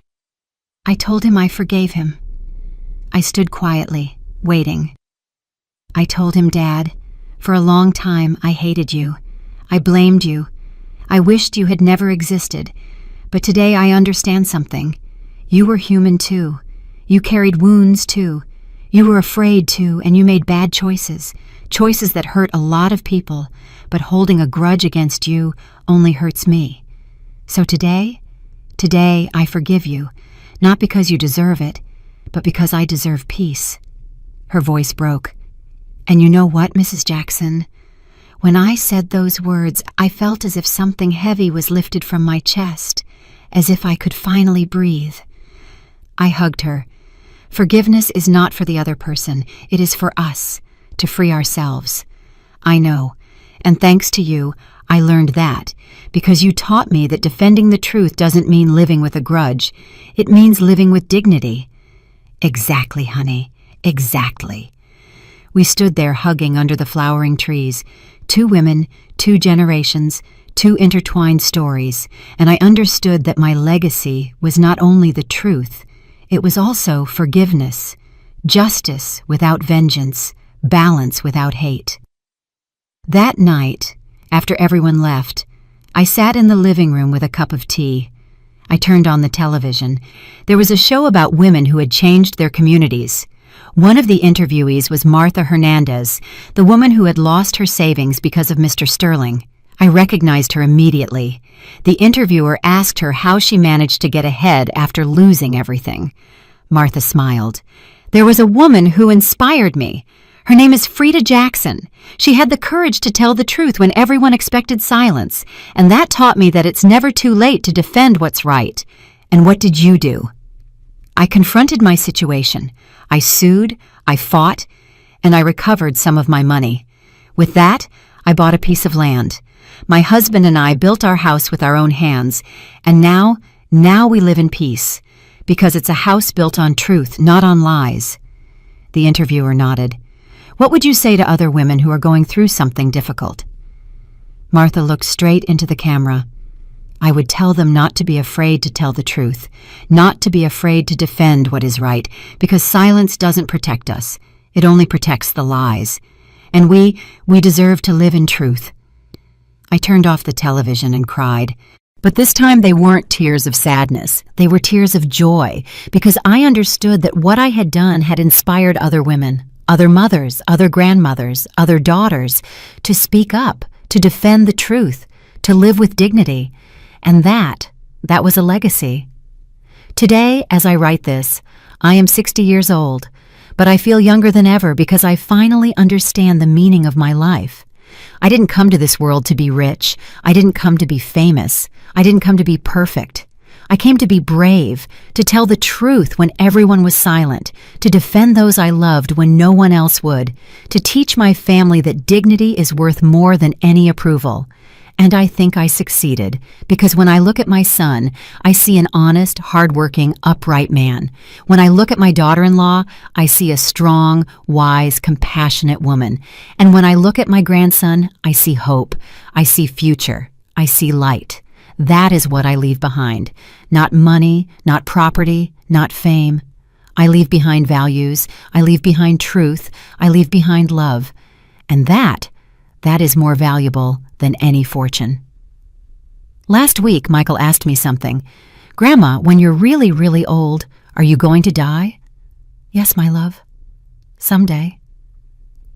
"I told him I forgave him." I stood quietly, waiting. "I told him, Dad, for a long time I hated you. I blamed you. I wished you had never existed, but today I understand something. You were human too. You carried wounds too. You were afraid too, and you made bad choices. Choices that hurt a lot of people, but holding a grudge against you only hurts me. So today I forgive you, not because you deserve it, but because I deserve peace. Her voice broke. And you know what, Mrs. Jackson? When I said those words, I felt as if something heavy was lifted from my chest, as if I could finally breathe. I hugged her. Forgiveness is not for the other person. It is for us, to free ourselves. I know, and thanks to you, I learned that, because you taught me that defending the truth doesn't mean living with a grudge. It means living with dignity. Exactly, honey, exactly. We stood there hugging under the flowering trees, 2 women, 2 generations, 2 intertwined stories, and I understood that my legacy was not only the truth, it was also forgiveness, justice without vengeance, balance without hate. That night, after everyone left, I sat in the living room with a cup of tea. I turned on the television. There was a show about women who had changed their communities. One of the interviewees was Martha Hernandez, the woman who had lost her savings because of Mr. Sterling. I recognized her immediately. The interviewer asked her how she managed to get ahead after losing everything. Martha smiled. There was a woman who inspired me. Her name is Frida Jackson. She had the courage to tell the truth when everyone expected silence, and that taught me that it's never too late to defend what's right. And what did you do? I confronted my situation. I sued, I fought, and I recovered some of my money. With that, I bought a piece of land. My husband and I built our house with our own hands, and now we live in peace, because it's a house built on truth, not on lies. The interviewer nodded. What would you say to other women who are going through something difficult? Martha looked straight into the camera. I would tell them not to be afraid to tell the truth, not to be afraid to defend what is right, because silence doesn't protect us. It only protects the lies. And we deserve to live in truth. I turned off the television and cried. But this time they weren't tears of sadness. They were tears of joy, because I understood that what I had done had inspired other women, other mothers, other grandmothers, other daughters, to speak up, to defend the truth, to live with dignity. And that was a legacy. Today, as I write this, I am 60 years old, but I feel younger than ever because I finally understand the meaning of my life. I didn't come to this world to be rich. I didn't come to be famous. I didn't come to be perfect. I came to be brave, to tell the truth when everyone was silent, to defend those I loved when no one else would, to teach my family that dignity is worth more than any approval. And I think I succeeded, because when I look at my son, I see an honest, hardworking, upright man. When I look at my daughter-in-law, I see a strong, wise, compassionate woman. And when I look at my grandson, I see hope. I see future. I see light. That is what I leave behind. Not money, not property, not fame. I leave behind values. I leave behind truth. I leave behind love. And that is more valuable than any fortune. Last week, Michael asked me something. Grandma, when you're really, really old, are you going to die? Yes, my love. Someday.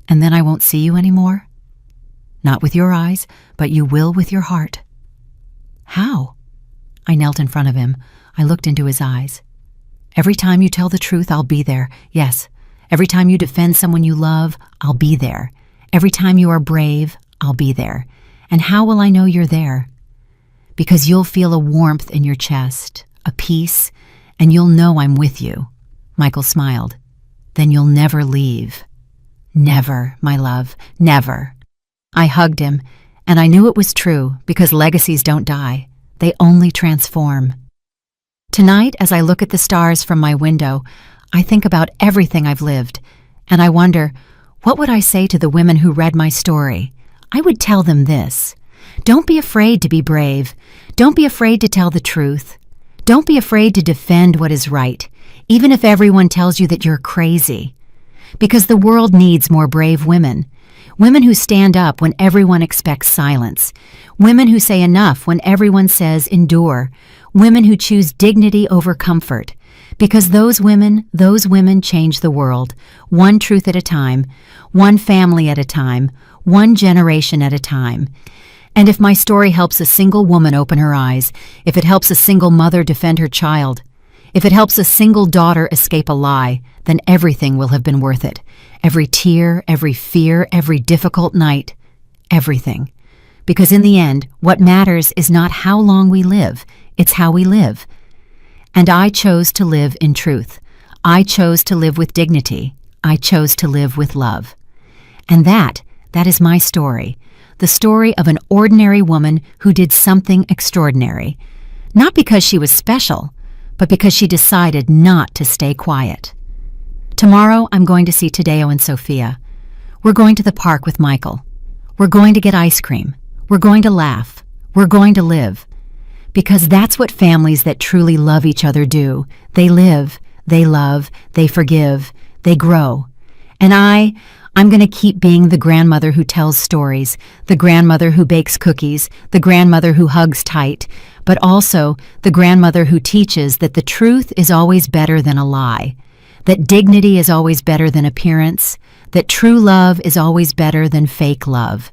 And then I won't see you anymore? Not with your eyes, but you will with your heart. How? I knelt in front of him. I looked into his eyes. Every time you tell the truth, I'll be there. Yes. Every time you defend someone you love, I'll be there. Every time you are brave, I'll be there. And how will I know you're there? Because you'll feel a warmth in your chest, a peace, and you'll know I'm with you. Michael smiled. Then you'll never leave. Never, my love, never. I hugged him, and I knew it was true because legacies don't die. They only transform. Tonight, as I look at the stars from my window, I think about everything I've lived, and I wonder, what would I say to the women who read my story? I would tell them this. Don't be afraid to be brave. Don't be afraid to tell the truth. Don't be afraid to defend what is right, even if everyone tells you that you're crazy. Because the world needs more brave women. Women who stand up when everyone expects silence. Women who say enough when everyone says endure. Women who choose dignity over comfort. Because those women change the world, one truth at a time, one family at a time, one generation at a time. And if my story helps a single woman open her eyes, if it helps a single mother defend her child, if it helps a single daughter escape a lie, then everything will have been worth it. Every tear, every fear, every difficult night, everything. Because in the end, what matters is not how long we live, it's how we live. And I chose to live in truth. I chose to live with dignity. I chose to live with love. And that is my story. The story of an ordinary woman who did something extraordinary. Not because she was special, but because she decided not to stay quiet. Tomorrow, I'm going to see Tadeo and Sophia. We're going to the park with Michael. We're going to get ice cream. We're going to laugh. We're going to live. Because that's what families that truly love each other do. They live, they love, they forgive, they grow. And I'm going to keep being the grandmother who tells stories, the grandmother who bakes cookies, the grandmother who hugs tight, but also the grandmother who teaches that the truth is always better than a lie, that dignity is always better than appearance, that true love is always better than fake love.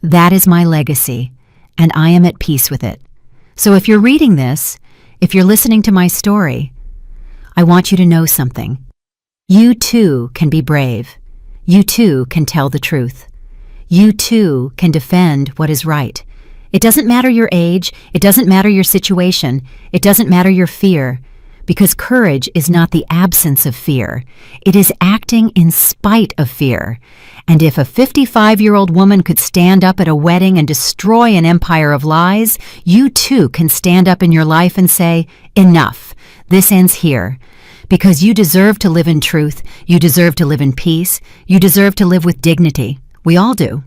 That is my legacy, and I am at peace with it. So if you're reading this, if you're listening to my story, I want you to know something. You too can be brave. You too can tell the truth. You too can defend what is right. It doesn't matter your age, it doesn't matter your situation, it doesn't matter your fear, because courage is not the absence of fear. It is acting in spite of fear. And if a 55-year-old woman could stand up at a wedding and destroy an empire of lies, you too can stand up in your life and say, enough, this ends here. Because you deserve to live in truth, you deserve to live in peace, you deserve to live with dignity. We all do.